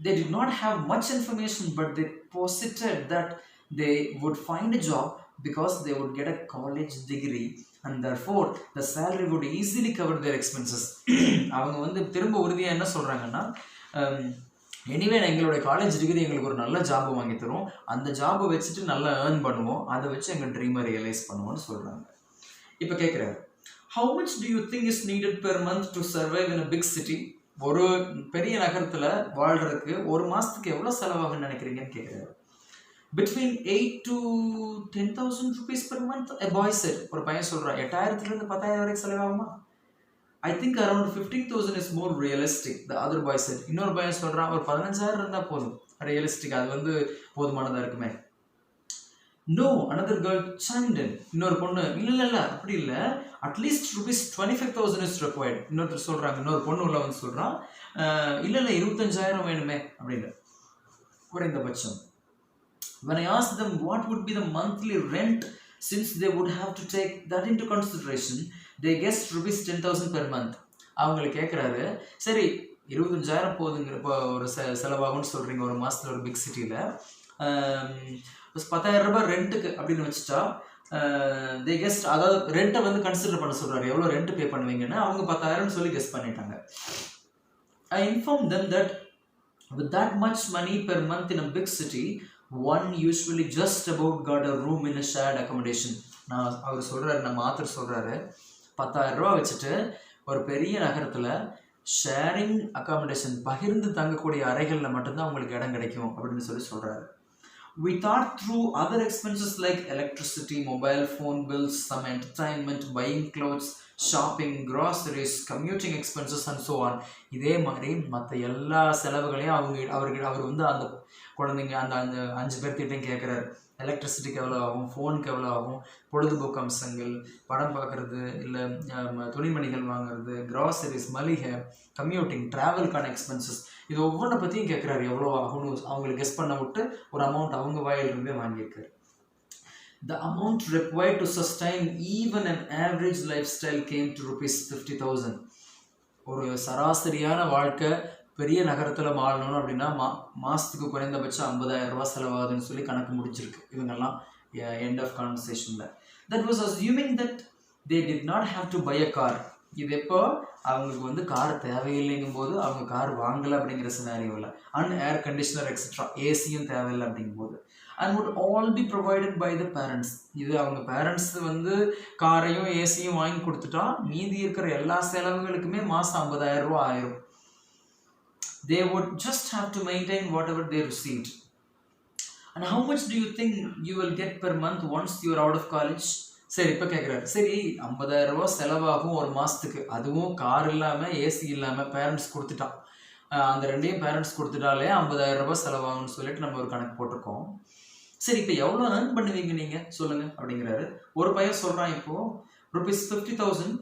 They did not have much information, but they posited that they would find a job because they would get a college degree and therefore the salary would easily cover their expenses. அவங்க வந்து திரும்ப உறுதியாக என்ன சொல்கிறாங்கன்னா, anyway எங்களுடைய college degree எங்களுக்கு ஒரு நல்ல ஜாப் வாங்கி தரும், அந்த ஜாபை வச்சுட்டு நல்லா ஏர்ன் பண்ணுவோம், அதை வச்சு எங்கள் ட்ரீமை ரியலைஸ் பண்ணுவோம்னு சொல்கிறாங்க. இப்போ கேட்குறாரு, how much do you think is needed per month to survive in a big city? ஒரு பெரிய நகரத்தில் வாழ்கிறதுக்கு ஒரு மாதத்துக்கு எவ்வளோ செலவாகுன்னு நினைக்கிறீங்கன்னு கேட்குறாரு. Between 8 to 10,000 rupees per month, a boy said. ஒரு பையன் சொல்கிறான், 8,000 10,000 வரைக்கும் செலவாகுமா? I think around 15,000 is more realistic, the other boy said. இன்னொரு பையன் சொல்கிறான், ஒரு 15,000 இருந்தால் போதும், ரியலிஸ்டிக், அது வந்து போதுமானதாக இருக்குமே. No, another girl chimed in. இன்னொரு பொண்ணு, இல்லை அப்படி இல்லை, அட்லீஸ்ட் ₹25,000 is required. இன்னொருத்தர் சொல்கிறாங்க, இன்னொரு பொண்ணு உள்ள வந்து சொல்கிறான், இல்லை 25,000 வேணுமே அப்படின்னு, குறைந்தபட்சம். When I asked them what would be the monthly rent, since they would have to take that into consideration, they guessed ₹10,000 per month. அவங்களுக்கு கேட்குறாரு, சரி 25,000 போதுங்கிற ஒரு செலவாகும்னு சொல்கிறீங்க ஒரு மாதத்தில் ஒரு பிக் சிட்டியில், ₹10,000 ரெண்ட்டுக்கு அப்படின்னு வச்சுட்டா, they guessed, அதாவது ரெண்ட்டை வந்து கன்சிடர் பண்ண சொல்கிறாரு, எவ்வளோ ரெண்ட் பே பண்ணுவீங்கன்னு. அவங்க 10,000 சொல்லி கெஸ் பண்ணிட்டாங்க. I informed them that with that much money per month in a big city, one usually just about got a room in a shared accommodation. அவர் சொல்கிறாரு, நம்ம ஆத்தர் சொல்கிறாரு, 10,000 வச்சுட்டு ஒரு பெரிய நகரத்தில் ஷேரிங் அக்காமடேஷன், பகிர்ந்து தங்கக்கூடிய அறைகளில் மட்டும்தான் உங்களுக்கு இடம் கிடைக்கும் அப்படின்னு சொல்கிறாரு. We thought through other expenses like electricity, mobile phone bills, some entertainment, buying clothes, shopping, groceries, commuting expenses and so on. இதே மாதிரி மற்ற எல்லா செலவுகளையும் அவர் வந்து அந்த குழந்தைங்க அந்த 5 பேர்த்திட்டையும் கேட்குறாரு. எலக்ட்ரிசிட்டிக்கு எவ்வளோ ஆகும், ஃபோனுக்கு எவ்வளோ ஆகும், பொழுதுபோக்கு அம்சங்கள், படம் பார்க்குறது, இல்லை துணிமணிகள் வாங்குறது, கிராசரிஸ், மளிகை, கம்யூட்டிங், ட்ராவல்கான எக்ஸ்பென்சஸ், இது ஒவ்வொன்றை பற்றியும் கேட்குறாரு. எவ்வளோ ஆகும்னு அவங்களுக்கு கெஸ் பண்ண விட்டு ஒரு அமௌண்ட் அவங்க வாயிலிருந்தே வாங்கியிருக்காரு. The amount required to sustain even an average lifestyle came to rupees 50,000. ஒரு சராசரியான வாழ்க்கை பெரிய நகரத்தில் மாறணும் அப்படின்னா மாதத்துக்கு குறைந்தபட்சம் 50,000 ரூபா செலவாகுதுன்னு சொல்லி கணக்கு முடிச்சிருக்கு இவங்கெல்லாம் எண்ட் ஆஃப் கான்வர்சேஷனில். That was assuming that they did not have to buy a car. இது எப்போ அவங்களுக்கு வந்து கார் தேவையில்லைங்கும் போது அவங்க கார் வாங்கலை அப்படிங்கிற சினாரியோவில், ஏர் கண்டிஷனர் எக்ஸெட்ரா ஏசியும் தேவையில்லை அப்படிங்கும்போது, and would all be provided by the parents. இது அவங்க பேரண்ட்ஸ் வந்து காரையும் ஏசியும் வாங்கி கொடுத்துட்டா மீதி இருக்கிற எல்லா செலவுகளுக்குமே மாதம் 50,000 ரூபா ஆயிரும். They would just have to maintain whatever they received. And how much do you think you will get per month once you are out of college? சரி, இப்போ கேட்குறாரு, சரி 50,000 ரூபா செலவாகும் ஒரு மாதத்துக்கு, அதுவும் கார் இல்லாமல் ஏசி இல்லாமல் பேரண்ட்ஸ் கொடுத்துட்டான், அந்த ரெண்டையும் பேரண்ட்ஸ் கொடுத்துட்டாலே 50,000 ரூபா செலவாகும்னு சொல்லிட்டு நம்ம ஒரு கணக்கு போட்டிருக்கோம். சரி, இப்போ எவ்வளோ ஏர்ன் பண்ணுவீங்க நீங்கள் சொல்லுங்கள் அப்படிங்கிறாரு. ஒரு பையன் சொல்கிறான், இப்போது ₹50,000.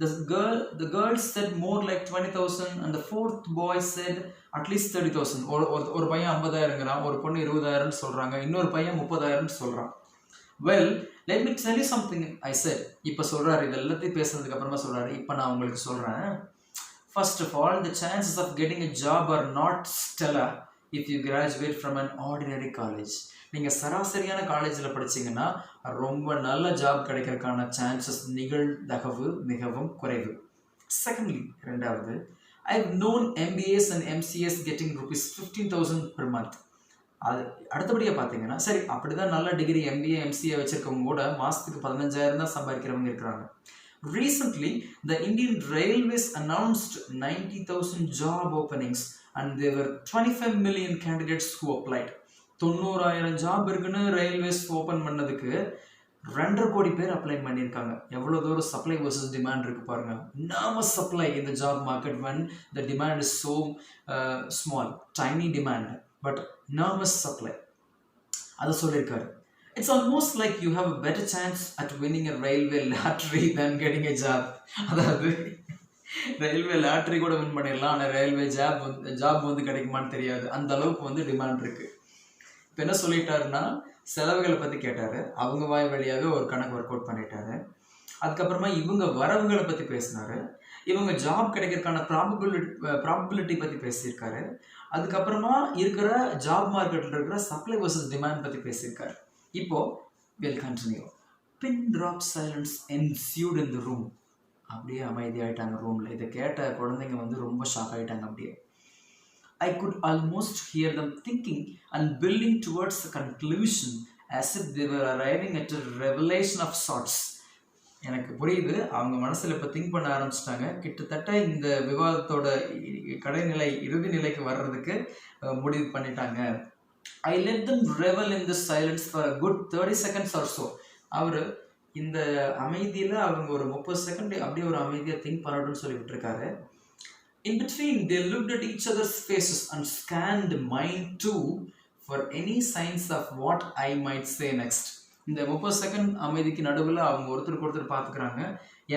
The girl said more like 20,000 and the fourth boy said at least 30,000. ஒரு பையன் 50,000ங்கிறான், ஒரு பொண்ணு 20,000 சொல்கிறாங்க, இன்னொரு பையன் 30,000 சொல்கிறான். Well, let me tell you something, I said. இப்போ சொல்கிறாரு, இது எல்லாத்தையும் பேசுறதுக்கு அப்புறமா சொல்கிறாரு, இப்போ நான் உங்களுக்கு சொல்கிறேன். First of all, the chances of getting a job are not stellar if you graduate from an ordinary college. நீங்கள் சராசரியான காலேஜில் படிச்சிங்கன்னா ரொம்ப நல்ல ஜாப் கிடைக்கிறதுக்கான சான்சஸ் நிகழ்தகவு மிகவும் குறைவு. செகண்ட்லி, ரெண்டாவது, I've known MBAs and MCAs getting ₹15,000 per month. அது அடுத்தபடியாக பார்த்தீங்கன்னா, சரி அப்படி தான் நல்ல டிகிரி MBA MCA வச்சுருக்கவங்க கூட மாதத்துக்கு 15,000 தான் சம்பாதிக்கிறவங்க இருக்கிறாங்க. Recently, the Indian Railways announced 90,000 job openings and there were 25 million candidates who applied. 90,000 job இருக்குன்னு ரயில்வேஸ் ஓப்பன் பண்ணதுக்கு 2.5 கோடி பேர் அப்ளை பண்ணியிருக்காங்க. எவ்வளோ தூரம் சப்ளை வர்சஸ் டிமாண்ட் இருக்குது பாருங்கள். Enormous supply in the job market when the demand is so small, tiny demand, but enormous supply. அதை சொல்லியிருக்காரு. It's almost like you have a better chance at winning a railway lottery than getting a job. அதாவது railway lottery கூட win பண்ணிடலாம், ஆனால் railway job வந்து கிடைக்குமான்னு தெரியாது, அந்த அளவுக்கு வந்து டிமாண்ட் இருக்குது. இப்போ என்ன சொல்லிட்டாருன்னா, செலவுகளை பற்றி கேட்டார், அவங்க வாய் வழியாக ஒரு கணக்கு ஒர்க் அவுட் பண்ணிட்டாரு. அதுக்கப்புறமா இவங்க வரவுகளை பற்றி பேசினார், இவங்க ஜாப் கிடைக்கிறதுக்கான ப்ராபபிலிட்டி பற்றி பேசியிருக்காரு. அதுக்கப்புறமா இருக்கிற ஜாப் மார்க்கெட்டில் இருக்கிற சப்ளை வர்சஸ் டிமாண்ட் பற்றி பேசியிருக்காரு. இப்போது we'll continue. Pin drop silence ensued in the room. அப்படியே அமைதியாகிட்டாங்க ரூமில். இதை கேட்ட குழந்தைங்க வந்து ரொம்ப ஷாக் ஆகிட்டாங்க. அப்படியே I could almost hear them thinking and building towards a conclusion as if they were arriving at a revelation of sorts. எனக்கு புரியுது, அவங்க மனசில் இப்போ திங்க் பண்ண ஆரம்பிச்சிட்டாங்க. கிட்டத்தட்ட இந்த விவாதத்தோட கடைநிலை இறுதி நிலைக்கு வர்றதுக்கு முடிவு பண்ணிட்டாங்க. I let them revel in this silence for a good 30 seconds or so. அவர் இந்த அமைதியில் அவங்க ஒரு 30 செகண்ட் அப்படியே ஒரு அமைதியாக திங்க் பண்ணட்டும்னு சொல்லி விட்டுருக்காரு. In between, they looked at each other's faces and scanned mine too for any signs of what I might say next. இந்த 30 செகண்ட் அமைதிக்கு நடுவில் அவங்க ஒருத்தருக்கு ஒருத்தர் பார்த்துக்கிறாங்க.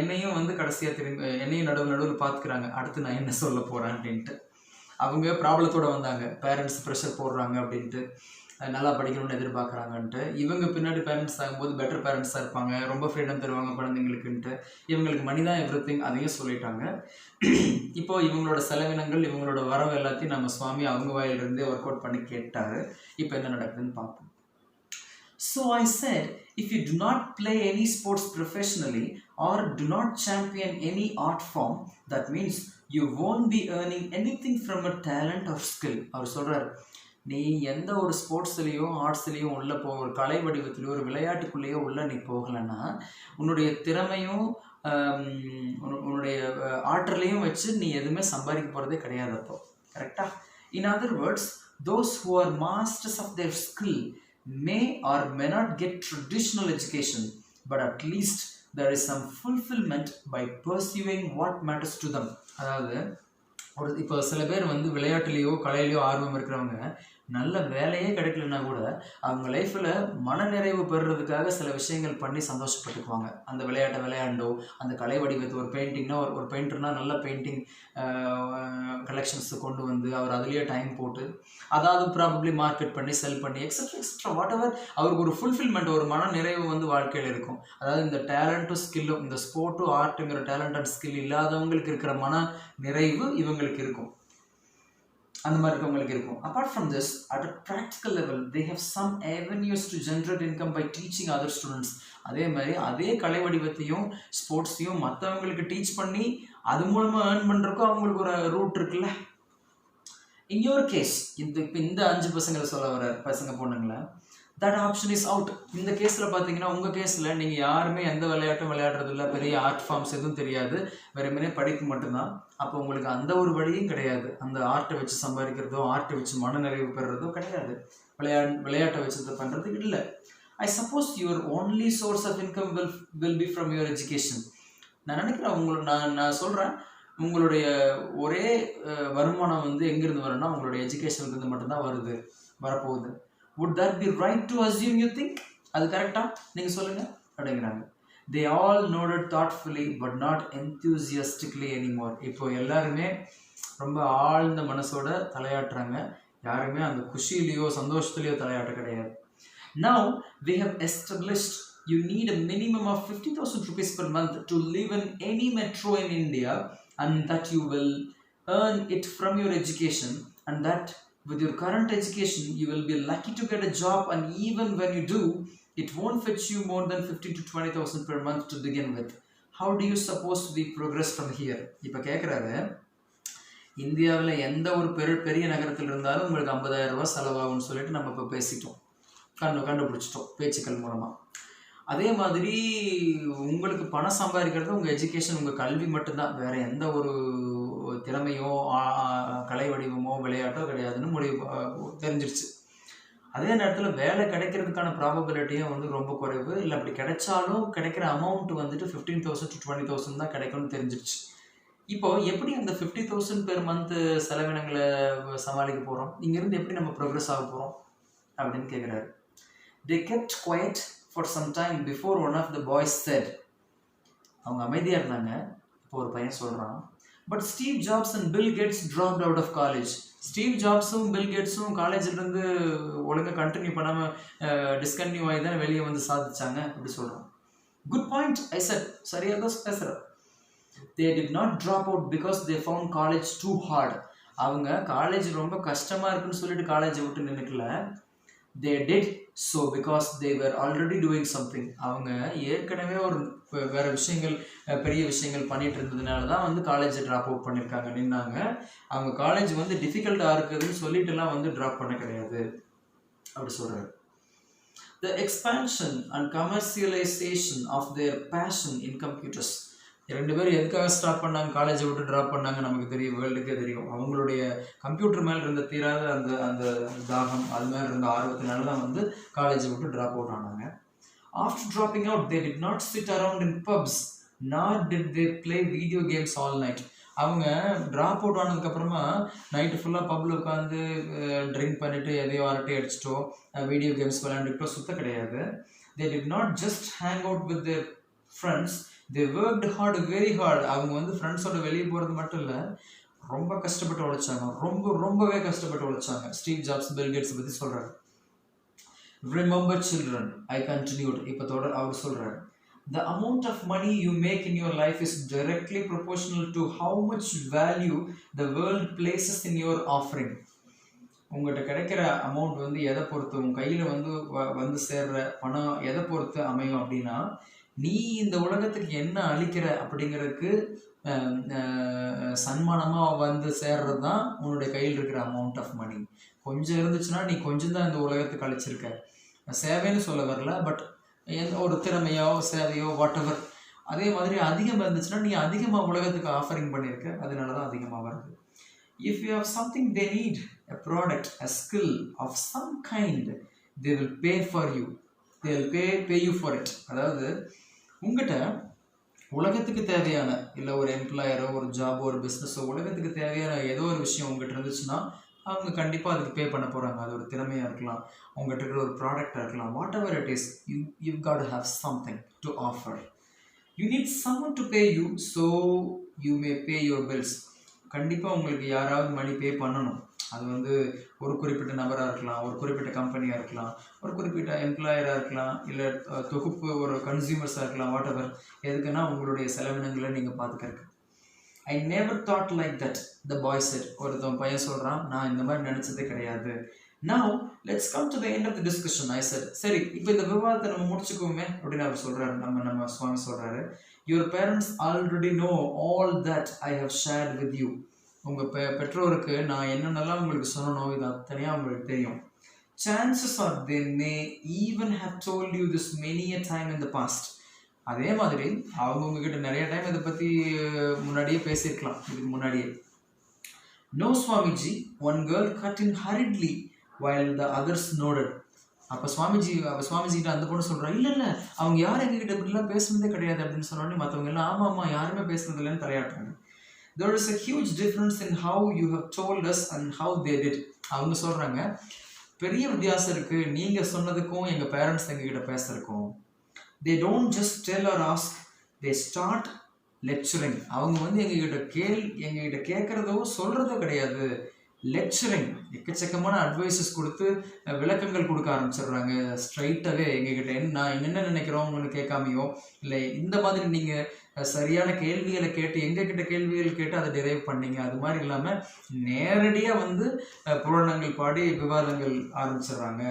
என்னையும் வந்து கடைசியாக என்னையும் நடுவில் பார்த்துக்கிறாங்க, அடுத்து நான் என்ன சொல்ல போகிறேன் அப்படின்ட்டு. அவங்க ப்ராப்ளத்தோடு வந்தாங்க, பேரண்ட்ஸ் ப்ரெஷர் போடுறாங்க அப்படின்ட்டு, நல்லா படிக்கணும்னு எதிர்பார்க்குறாங்கன்ட்டு. இவங்க பின்னாடி பேரண்ட்ஸ் ஆகும்போது பெட்டர் பேரண்ட்ஸாக இருப்பாங்க, ரொம்ப ஃப்ரீடம் தருவாங்க குழந்தைங்களுக்குன்ட்டு. இவங்களுக்கு மணி தான் எவ்ரிதிங், அதையும் சொல்லிட்டாங்க. இப்போ இவங்களோட செலவினங்கள், இவங்களோட வரவு எல்லாத்தையும் நம்ம சுவாமி அவங்க வாயிலிருந்தே ஒர்க் அவுட் பண்ணி கேட்டார். இப்போ என்ன நடக்குதுன்னு பார்ப்போம். So I said, if you do not play any sports professionally or do not champion any art form, that means you won't be earning anything from a talent or skill. அவர் சொல்கிறார், நீ எந்த ஒரு ஸ்போர்ட்ஸ்லேயோ ஆர்ட்ஸ்லேயோ உள்ள ஒரு கலை வடிவத்திலையோ ஒரு விளையாட்டுக்குள்ளேயோ உள்ள நீ போகலைன்னா உன்னுடைய திறமையும் உன்னுடைய ஆற்றலையும் வச்சு நீ எதுவுமே சம்பாதிக்க போகிறதே கிடையாது. அப்போ கரெக்டாக. In other words, those who are masters of their skill may or may not get traditional education, but at least there is some fulfillment by pursuing what matters to them. அதாவது இப்போ சில பேர் வந்து விளையாட்டுலேயோ கலையிலையோ ஆர்வம் இருக்கிறவங்க நல்ல வேலையே கிடைக்கலன்னா கூட அவங்க லைஃப்பில் மனநிறைவு பெறுறதுக்காக சில விஷயங்கள் பண்ணி சந்தோஷப்பட்டுக்குவாங்க. அந்த விளையாட்டை விளையாண்டோ, அந்த கலை வடிவத்தை ஒரு பெயிண்டிங்னா ஒரு பெயிண்டர்னா நல்ல பெயிண்டிங் கலெக்ஷன்ஸை கொண்டு வந்து அவர் அதுலேயே டைம் போட்டு அதாவது ப்ராபப்ளி மார்க்கெட் பண்ணி செல் பண்ணி எக்ஸட்ரா எக்ஸட்ரா வாட் எவர் அவருக்கு ஒரு ஃபுல்ஃபில்மெண்ட் ஒரு மன நிறைவு வந்து வாழ்க்கையில் இருக்கும். அதாவது இந்த டேலண்ட்டும் ஸ்கில்லும் இந்த ஸ்போர்ட்டும் ஆர்ட்டுங்கிற டேலண்ட் அண்ட் ஸ்கில் இல்லாதவங்களுக்கு இருக்கிற மன நிறைவு இவங்களுக்கு இருக்கும். அந்த மாதிரி இருக்கவங்களுக்கு இருக்கும். Apart from this at a practical level they have some avenues to generate income by teaching other students. அதே மாதிரி அதே கலை வடிவத்தையும் ஸ்போர்ட்ஸையும் மற்றவங்களுக்கு டீச் பண்ணி அது மூலமாக ஏர்ன் பண்ணுறதுக்கும் அவங்களுக்கு ஒரு ரூட் இருக்குல்ல. இன் யோர் கேஸ் இந்த 5 பசங்களை சொல்ல வர பசங்க பொண்ணுங்கள தட் ஆப்ஷன் இஸ் அவுட். இந்த கேஸில் பார்த்தீங்கன்னா உங்கள் கேஸில் நீங்கள் யாருமே எந்த விளையாட்டும் விளையாடுறதில்ல, பெரிய ஆர்ட் ஃபார்ம்ஸ் எதுவும் தெரியாது, வெறுமனே படிப்பு மட்டும்தான். அப்போ உங்களுக்கு அந்த ஒரு வழியும் கிடையாது. அந்த ஆர்ட்டை வச்சு சம்பாதிக்கிறதோ ஆர்ட்டை வச்சு மன நிறைவு பெறுறதோ கிடையாது. விளையாட்டை வச்சு பண்ணுறதுக்கு இல்லை. I suppose your only source of income will be from your education. நான் நினைக்கிறேன் நான் சொல்கிறேன் உங்களுடைய ஒரே வருமானம் வந்து எங்கேருந்து வரும்னா உங்களுடைய எஜுகேஷன்லேருந்து மட்டும்தான் வரப்போகுது. would that be right to assume you think? அது கரெக்டா நீங்கள் சொல்லுங்கள் அப்படிங்கிறாங்க. they all nodded thoughtfully but not enthusiastically anymore. இப்போ எல்லாருமே ரொம்ப ஆழ்ந்த மனசோட தலையாட்டுறாங்க. யாருமே அந்த குஷியிலையோ சந்தோஷத்துலையோ தலையாட்ட கிடையாது. now we have established you need a minimum of 50,000 rupees per month to live in any metro in India, and that you will earn it from your education, and that with your current education you will be lucky to get a job, and even when you do it won't fetch you more than 15,000 to 20,000 per month to begin with. How do you suppose to be progress from here? இப்போ கேட்குறாரு, இந்தியாவில் எந்த ஒரு பெரிய நகரத்தில் இருந்தாலும் உங்களுக்கு 50,000 ரூபாய் செலவாகும்னு சொல்லிட்டு நம்ம இப்போ பேசிட்டோம், கண்டுபிடிச்சிட்டோம் பேச்சுக்கள் மூலமாக. அதே மாதிரி உங்களுக்கு பணம் சம்பாதிக்கிறது உங்கள் எஜுகேஷன், உங்கள் கல்வி மட்டும்தான், வேறு எந்த ஒரு திறமையோ கலை வடிவமோ விளையாட்டோ கிடையாதுன்னு தெரிஞ்சிருச்சு. அதே நேரத்தில் வேலை கிடைக்கிறதுக்கான ப்ராபபிலிட்டியும் வந்து ரொம்ப குறைவு, இல்லை அப்படி கிடைச்சாலும் கிடைக்கிற அமௌண்ட் வந்துட்டு 15,000 to 20,000 தான் கிடைக்கும்னு தெரிஞ்சிருச்சு. இப்போ எப்படி அந்த 50,000 பெர் மந்த் செலவினங்களை சமாளிக்க போகிறோம், இங்கேருந்து எப்படி நம்ம ப்ரோக்ரஸ் ஆக போகிறோம் அப்படின்னு கேட்குறாரு. they kept quiet for some time before one of the boys said. அவங்க அமைதியாக இருந்தாங்க. இப்போ ஒரு பையன் சொல்கிறான், but Steve Jobs and Bill Gates dropped out of college. Steve ஜாப்ஸும் பில் கேட்ஸும் காலேஜ்லேருந்து ஒழுங்காக கண்டினியூ பண்ணாமல் டிஸ்கன்டினியூ ஆகி தான் வெளியே வந்து சாதிச்சாங்க அப்படி சொல்கிறான். குட் பாயிண்ட் ஐ செட். சரியாக தான் பேசுகிறேன். they did not drop out because they found college too hard. அவங்க காலேஜ் ரொம்ப கஷ்டமாக இருக்குன்னு சொல்லிட்டு காலேஜை விட்டு நின்றுக்கல. they did so because they were already doing something. அவங்க ஏற்கனவே ஒரு வேறு விஷயங்கள் பெரிய விஷயங்கள் பண்ணிட்டு இருந்ததுனால தான் வந்து காலேஜை ட்ராப் அவுட் பண்ணியிருக்காங்க, நின்னாங்க. அவங்க காலேஜ் வந்து டிஃபிகல்ட்டாக இருக்குதுன்னு சொல்லிட்டுலாம் வந்து ட்ராப் பண்ண கிடையாது அப்படி சொல்கிறாரு. the expansion and commercialization of their passion in computers. 2 பேரும் எதுக்காக ஸ்டாப் பண்ணாங்க, காலேஜை விட்டு ட்ராப் பண்ணாங்க நமக்கு தெரியும், வேர்ல்டுக்கே தெரியும். அவங்களுடைய கம்ப்யூட்டர் மேலே இருந்த தீராத அந்த தாகம், அது மேலே இருந்த ஆர்வத்தினால தான் வந்து காலேஜை விட்டு ட்ராப் அவுட் ஆனாங்க. After dropping out they did not sit around in pubs nor did they play video games all night. அவங்க ட்ராப் அவுட் ஆனதுக்கப்புறமா நைட்டு ஃபுல்லாக பப்பில் உட்காந்து ட்ரிங்க் பண்ணிவிட்டு எதையோ அரட்டை அடிச்சிட்டோ வீடியோ கேம்ஸ் விளையாண்டுக்கிட்டோ சுத்த கிடையாது. they did not just hang out with their friends, they worked hard, very hard. அவங்க வந்து ஃப்ரெண்ட்ஸோட வெளியே போகிறது மட்டும் இல்லை, ரொம்ப கஷ்டப்பட்டு உழைச்சாங்க, ரொம்பவே கஷ்டப்பட்டு உழைச்சாங்க. ஸ்டீவ் ஜாப்ஸ் பில் கேட்ஸ் பற்றி சொல்கிறாரு. Remember children, I continued. இப்போ அவர் சொல்கிறார், the amount of money you make in your life is directly proportional to how much value the world places in your offering. உங்கள்கிட்ட கிடைக்கிற அமௌண்ட் வந்து எதை பொறுத்து, உங்கள் கையில் வந்து சேர்ற பணம் எதை பொறுத்து அமையும் அப்படின்னா, நீ இந்த உலகத்துக்கு என்ன அளிக்கிற அப்படிங்கிறதுக்கு சன்மானமாக வந்து சேர்றது தான் உன்னுடைய கையில் இருக்கிற அமௌண்ட் ஆஃப் மணி. கொஞ்சம் இருந்துச்சுன்னா நீ கொஞ்சம் தான் இந்த உலகத்துக்கு அழிச்சிருக்க. சேவைன்னு சொல்ல வரல, பட் எந்த ஒரு திறமையோ சேவையோ வாட் எவர், அதே மாதிரி அதிகமாக இருந்துச்சுன்னா நீ அதிகமாக உலகத்துக்கு ஆஃபரிங் பண்ணியிருக்க, அதனால தான் அதிகமாக வருது. If you have something they need, a product, a skill of some kind, they will pay for you, they will pay you for it. அதாவது உங்கள்கிட்ட உலகத்துக்கு தேவையான இல்லை ஒரு எம்ப்ளாயரோ ஒரு ஜாபோ ஒரு பிஸ்னஸோ உலகத்துக்கு தேவையான ஏதோ ஒரு விஷயம் உங்ககிட்ட இருந்துச்சுன்னா அவங்க கண்டிப்பாக அதுக்கு பே பண்ண போகிறாங்க. அது ஒரு திறமையாக இருக்கலாம், உங்ககிட்ட இருக்கிற ஒரு ப்ராடக்டாக இருக்கலாம், whatever it is, you got to have something to offer. You need someone to pay you so you may pay your bills. கண்டிப்பாக உங்களுக்கு யாராவது மணி பே பண்ணணும். அது வந்து ஒரு குறிப்பிட்ட நபராக இருக்கலாம், ஒரு குறிப்பிட்ட கம்பெனியாக இருக்கலாம், ஒரு குறிப்பிட்ட எம்ப்ளாயராக இருக்கலாம், இல்லை தொகுப்பு ஒரு கன்சியூமர்ஸாக இருக்கலாம், வாட் எவர். எதுக்குன்னா உங்களுடைய செலவினங்களை நீங்கள் பார்த்துக்கிறதுக்கு. I never thought like that the boy said. ஒருத்தன் பையன் சொல்கிறான், நான் இந்த மாதிரி நினச்சதே கிடையாது. Now let's come to the end of the discussion. I said, சரி இப்போ இந்த விவாதத்தை நம்ம முடிச்சுக்கோமே அப்படின்னு அவர் சொல்கிறாரு. நம்ம சுவாமி சொல்கிறாரு, your parents already know all that I have shared with you. உங்கள் பெற்றோருக்கு நான் என்னென்னலாம் உங்களுக்கு சொல்லணும் இது அத்தனையாக உங்களுக்கு தெரியும். Chances are they may even have told you this many a time in the past. அதே மாதிரி அவங்க உங்ககிட்ட நிறைய டைம் இதை பற்றி முன்னாடியே பேசியிருக்கலாம், இதுக்கு முன்னாடியே. No Swamiji, one girl cut in hurriedly while the others nodded. அப்போ சுவாமிஜிகிட்ட அந்த பொண்ணு சொல்கிறான், இல்லை அவங்க யாரும் எங்ககிட்ட இப்படிலாம் பேசுனதே கிடையாது அப்படின்னு சொன்னோடனே மற்றவங்க எல்லாம் ஆமாம் யாருமே பேசுனது இல்லைன்னு தலையாட்டுறாங்க. There is a huge difference in how you have told us and how they did. அவங்க சொல்கிறாங்க, பெரிய வித்தியாசம் இருக்குது நீங்கள் சொன்னதுக்கும் எங்கள் பேரண்ட்ஸ் எங்ககிட்ட பேசுறதுக்கும். They don't just tell or ask, they start lecturing. அவங்க வந்து எங்ககிட்ட கேட்குறதோ சொல்கிறதோ கிடையாது, லெக்சரிங். எக்கச்சக்கமான அட்வைசஸ் கொடுத்து விளக்கங்கள் கொடுக்க ஆரம்பிச்சிடுறாங்க ஸ்ட்ரைட்டாகவே. எங்ககிட்ட நான் என்ன நினைக்கிறோம்னு கேட்காமையோ, இல்லை இந்த மாதிரி நீங்கள் சரியான கேள்விகளை கேட்டு எங்ககிட்ட கேள்விகள் கேட்டு அதை டிரைவ் பண்ணீங்க, அது மாதிரி இல்லாமல் நேரடியாக வந்து புராணங்கள் பாடி விவாதங்கள் ஆரம்பிச்சிடுறாங்க.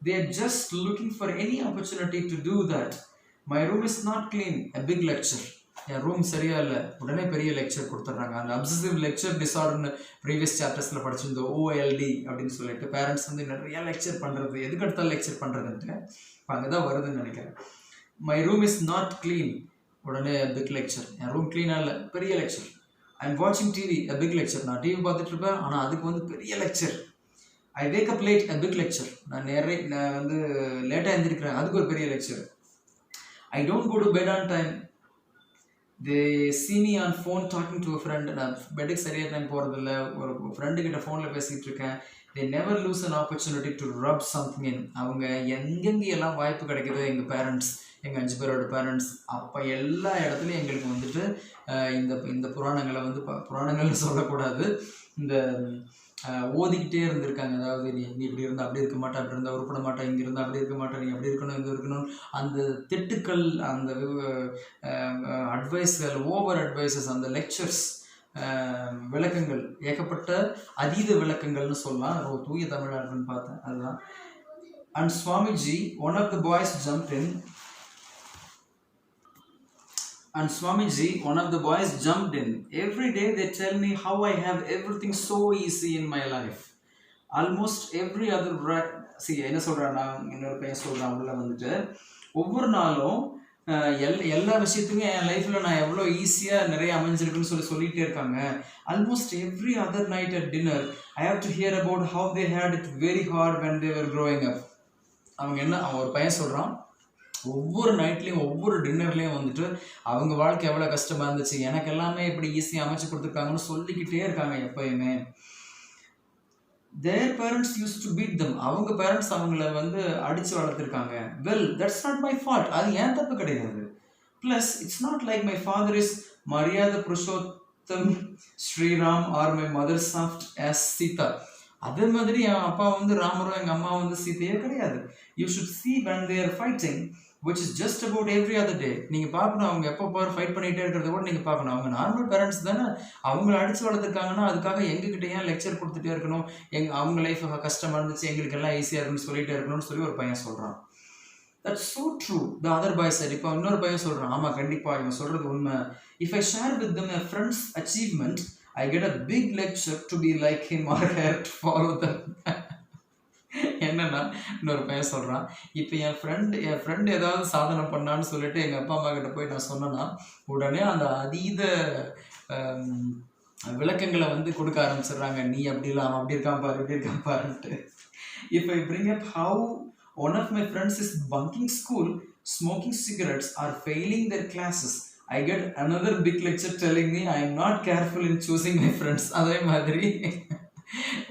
They are just looking for any opportunity to do that. My room is not clean, a big lecture. N room சரியா இல்லை, உடனே பெரிய லெக்சர் கொடுத்துட்றாங்க. அந்த அப்சசிவ் லெக்சர் டிசார்டர்னு ப்ரீவியஸ் சாப்டர்ஸில் படிச்சிருந்தோம், ஓஎல்டி அப்படின்னு சொல்லிட்டு. பேரண்ட்ஸ் வந்து நிறையா லெக்சர் பண்ணுறது, எதுக்கு எடுத்தாலும் லெக்சர் பண்ணுறதுன்ட்டு இப்போ அங்கே தான் வருதுன்னு நினைக்கிறேன். My room is not clean, உடனே பிக் லெக்சர். என் ரூம் க்ளீனாக இல்லை, பெரிய லெக்சர். ஐ எம் வாட்சிங் டிவி, a பிக் லெக்சர். நான் டிவி பார்த்துட்டு இருப்பேன், ஆனால் அதுக்கு வந்து பெரிய lecture. I wake up late, a big lecture. நான் வந்து லேட்டாக எழுந்திருக்கிறேன், அதுக்கு ஒரு பெரிய lecture. I don't go to bed on time. They see me on phone talking to a friend. நான் பெட்டுக்கு சரியாக டைம் போகிறதில்ல, ஒரு ஃப்ரெண்டுக்கிட்ட ஃபோனில் பேசிகிட்டு இருக்கேன். they never lose an opportunity to rub something in. அவங்க எங்கெங்கெல்லாம் வாய்ப்பு கிடைக்குதோ எங்கள் பேரண்ட்ஸ், எங்கள் 5 பேரோட பேரண்ட்ஸ், அப்போ எல்லா இடத்துலையும் எங்களுக்கு வந்துட்டு இந்த புராணங்களை வந்து புராணங்கள்னு சொல்லக்கூடாது, இந்த ஓதிக்கிட்டே இருந்திருக்காங்க. அதாவது நீ இப்படி இருந்தால் அப்படி இருக்க மாட்டேன், அப்படி இருந்தால் உருப்பட மாட்டேன், இங்கே இருந்தால் அப்படி இருக்க மாட்டேன், நீ அப்படி இருக்கணும், இங்கே இருக்கணும். அந்த திட்டுக்கள், அந்த அட்வைஸ்கள், ஓவர் அட்வைசஸ், அந்த லெக்சர்ஸ், விளக்கங்கள், ஏகப்பட்ட அதீத விளக்கங்கள்னு சொல்லலாம். தூய தமிழாக இருக்குன்னு பார்த்தேன், அதுதான். And Swamiji, one of the boys jumped in. Every day they tell me how I have everything so easy in my life. Almost every other என்ன சொல்கிறேன், நான் இன்னொரு பையன் சொல்கிறேன், உள்ள வந்துட்டு ஒவ்வொரு நாளும் எல்லா விஷயத்துக்கும் என் லைஃப்பில் நான் எவ்வளோ ஈஸியாக நிறைய அமைஞ்சிருக்குன்னு சொல்லிகிட்டே இருக்காங்க. Almost every other night at dinner I have to hear about how they had it very hard when they were growing up. அவன் ஒரு பையன் சொல்கிறான், ஒவ்வொரு நைட்லேயும் ஒவ்வொரு டின்னர்லேயும் வந்துட்டு அவங்க வாழ்க்கை எவ்வளோ கஷ்டமாக இருந்துச்சு, எனக்கு எல்லாமே இப்படி ஈஸியாக அமைச்சு கொடுத்துருக்காங்கன்னு சொல்லிக்கிட்டே இருக்காங்க எப்பயுமே. their parents used to beat them. அவங்க பேரண்ட்ஸ் அவங்கள வந்து அடித்து வளர்த்துருக்காங்க. Well, that's not my fault. அது ஏன் தப்பு கிடையாது. Plus it's not like my father is Maryada Purushottam Shriram or my mother soft as Sita. அதே மாதிரி என் அப்பா வந்து ராமரும் எங்கள் அம்மா வந்து சீதையே கிடையாது. You should see when they are fighting, which is just about every other day. நீங்கள் பார்க்கணும், அவங்க எப்போ போகிற ஃபைட் பண்ணிகிட்டே இருக்கிறத கூட நீங்கள் பார்க்கணும். அவங்க நார்மல் பேரண்ட்ஸ் தானே, அவங்கள அடித்து வளர்த்துருக்காங்கன்னா அதுக்காக எங்ககிட்ட ஏன் லெக்சர் கொடுத்துட்டே இருக்கணும், அவங்க லைஃப் கஷ்டமாக இருந்துச்சு எங்களுக்கு எல்லாம் ஈஸியாக இருக்குன்னு சொல்லிகிட்டே இருக்கணும்னு சொல்லி ஒரு பையன் சொல்கிறான். That's so true. The other boy said. இப்போ இன்னொரு பையன் சொல்கிறான், ஆமாம் கண்டிப்பாக இவன் சொல்கிறது உண்மை. If I share with them a friend's achievement, I get a big lecture to be like him or her to follow them. என்னன்னா இன்னொரு பையன் சொல்கிறான், இப்போ என் ஃப்ரெண்டு ஏதாவது சாதனை பண்ணான்னு சொல்லிட்டு எங்கள் அப்பா அம்மா கிட்ட போய் நான் சொன்னேன்னா உடனே அந்த அதீத விளக்கங்களை வந்து கொடுக்க ஆரம்பிச்சிடுறாங்க. நீ அப்படி இல்லை, அவன் அப்படி இருக்கான் பாரு, இப்படி இருக்கான் பாருன்ட்டு. இப்போ I bring up how one of my friends is bunking school, smoking cigarettes or failing their classes, I get another big lecture telling me I am not careful in choosing my friends. அதே மாதிரி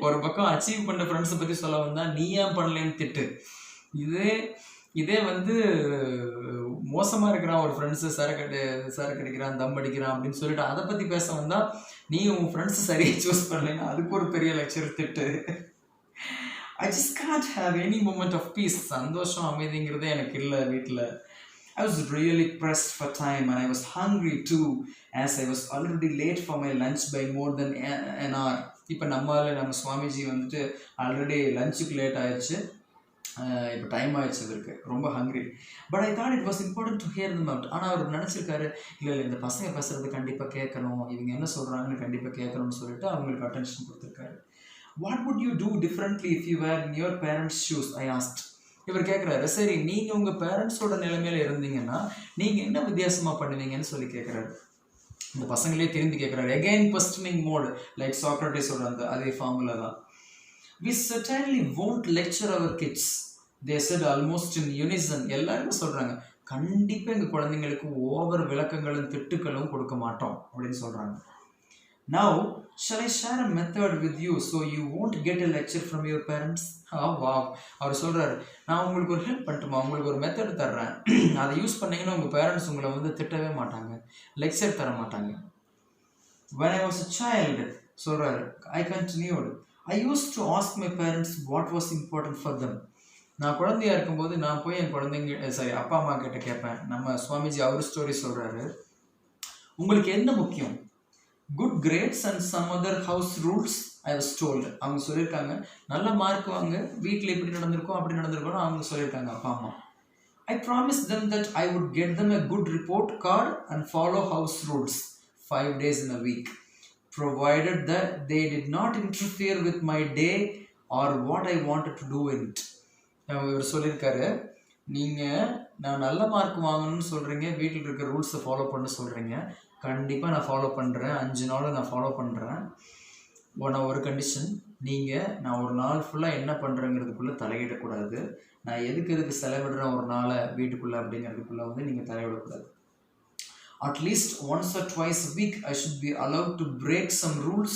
ஒரு பக்கம் achieve பண்ண ஃப்ரெண்ட்ஸை பற்றி சொல்ல வந்தா நீ ஏன் பண்ணலன்னு திட்டு. இதே இதே வந்து மோசமாக இருக்கிறான் ஒரு ஃப்ரெண்ட்ஸு சரக்கு அடிக்கிறான் தம் அடிக்கிறான் அப்படின்னு சொல்லிட்டு அதை பற்றி பேச வந்தா நீ உன் ஃப்ரெண்ட்ஸு சரியாக சூஸ் பண்ணலைன்னா அதுக்கு ஒரு பெரிய லெக்சர் திட்டு. I just can't have any moment of peace. சந்தோஷம் அமைதிங்கிறதே எனக்கு இல்லை வீட்டில். I was really pressed for time and I was hungry too as I was already late for my lunch by more than an hour. இப்போ நம்ம சுவாமிஜி வந்துட்டு already லஞ்சுக்கு late ஆயிடுச்சு, இப்போ டைம் ஆயிடுச்சு, இருக்கு ரொம்ப hungry. But I thought it was important to hear them out. ஆனால் அவர் நினச்சிருக்காரு இல்லை இந்த பசங்க பேசுறது கண்டிப்பாக கேட்கணும், இவங்க என்ன சொல்கிறாங்கன்னு கண்டிப்பாக கேட்கணும்னு சொல்லிட்டு அவங்களுக்கு அட்டென்ஷன் கொடுத்துருக்காரு. What would you do differently if you were in your parents' shoes? I asked. இவர் கேட்குறாரு, சரி நீங்கள் உங்கள் பேரண்ட்ஸோட நிலைமையில இருந்தீங்கன்னா நீங்கள் என்ன வித்தியாசமாக பண்ணுவீங்கன்னு சொல்லி கேட்குறாரு. இந்த பசங்களே திரும்பி கேட்குறாரு. அகெயின் questioning mode, லைக் சாக்ரட்டிஸோட அதே ஃபார்முலா தான். We certainly won't lecture our kids. They said almost in unison. எல்லாருமே சொல்கிறாங்க, கண்டிப்பாக எங்கள் குழந்தைங்களுக்கு ஓவர் விளக்கங்களும் திட்டுக்களும் கொடுக்க மாட்டோம் அப்படின்னு சொல்கிறாங்க. Now, shall I share a method with you so you won't get a lecture from your parents? Wow. அவர் சொல்கிறாரு, நான் உங்களுக்கு ஒரு ஹெல்ப் பண்ணட்டுமா, உங்களுக்கு ஒரு மெத்தட் தர்றேன், அதை யூஸ் பண்ணிங்கன்னா உங்கள் பேரண்ட்ஸ் உங்களை வந்து திட்டவே மாட்டாங்க, லெக்சர் தர மாட்டாங்க. When I was a child, சொல்கிறாரு, I continued, I used to ask my parents what was important for them. நான் குழந்தையாக இருக்கும்போது நான் போய் என் குழந்தைங்க அப்பா அம்மா கிட்ட கேட்பேன். நம்ம சுவாமிஜி அவர் ஸ்டோரி சொல்கிறாரு, உங்களுக்கு என்ன முக்கியம், good grades and some other house rules I was told. அவங்க சொல்லியிருக்காங்க நல்ல மார்க் வாங்க, வீட்டில் இப்படி நடந்திருக்கோம் அப்படி நடந்திருக்கோம் அவங்க சொல்லியிருக்காங்க அப்பா அம்மா. I promise them that I would get them a good report card and follow house rules 5 days in a week, provided that they did not interfere with my day or what I wanted to do in it. இவர் சொல்லியிருக்காரு, நீங்கள் நான் நல்ல mark வாங்கணும்னு சொல்கிறீங்க, வீட்டில் இருக்கிற ரூல்ஸை ஃபாலோ பண்ண சொல்கிறீங்க, கண்டிப்பாக நான் ஃபாலோ பண்ணுறேன், 5 நாள் நான் ஃபாலோ பண்ணுறேன். ஒரு கண்டிஷன், நீங்கள் நான் ஒரு நாள் ஃபுல்லாக என்ன பண்ணுறேங்கிறதுக்குள்ளே தலையிடக்கூடாது, நான் எதுக்கு செலவிடுறேன் ஒரு நாளை வீட்டுக்குள்ளே அப்படிங்கிறதுக்குள்ளே வந்து நீங்கள் தலையிடக்கூடாது. At least once or twice a week I should be allowed to break some rules,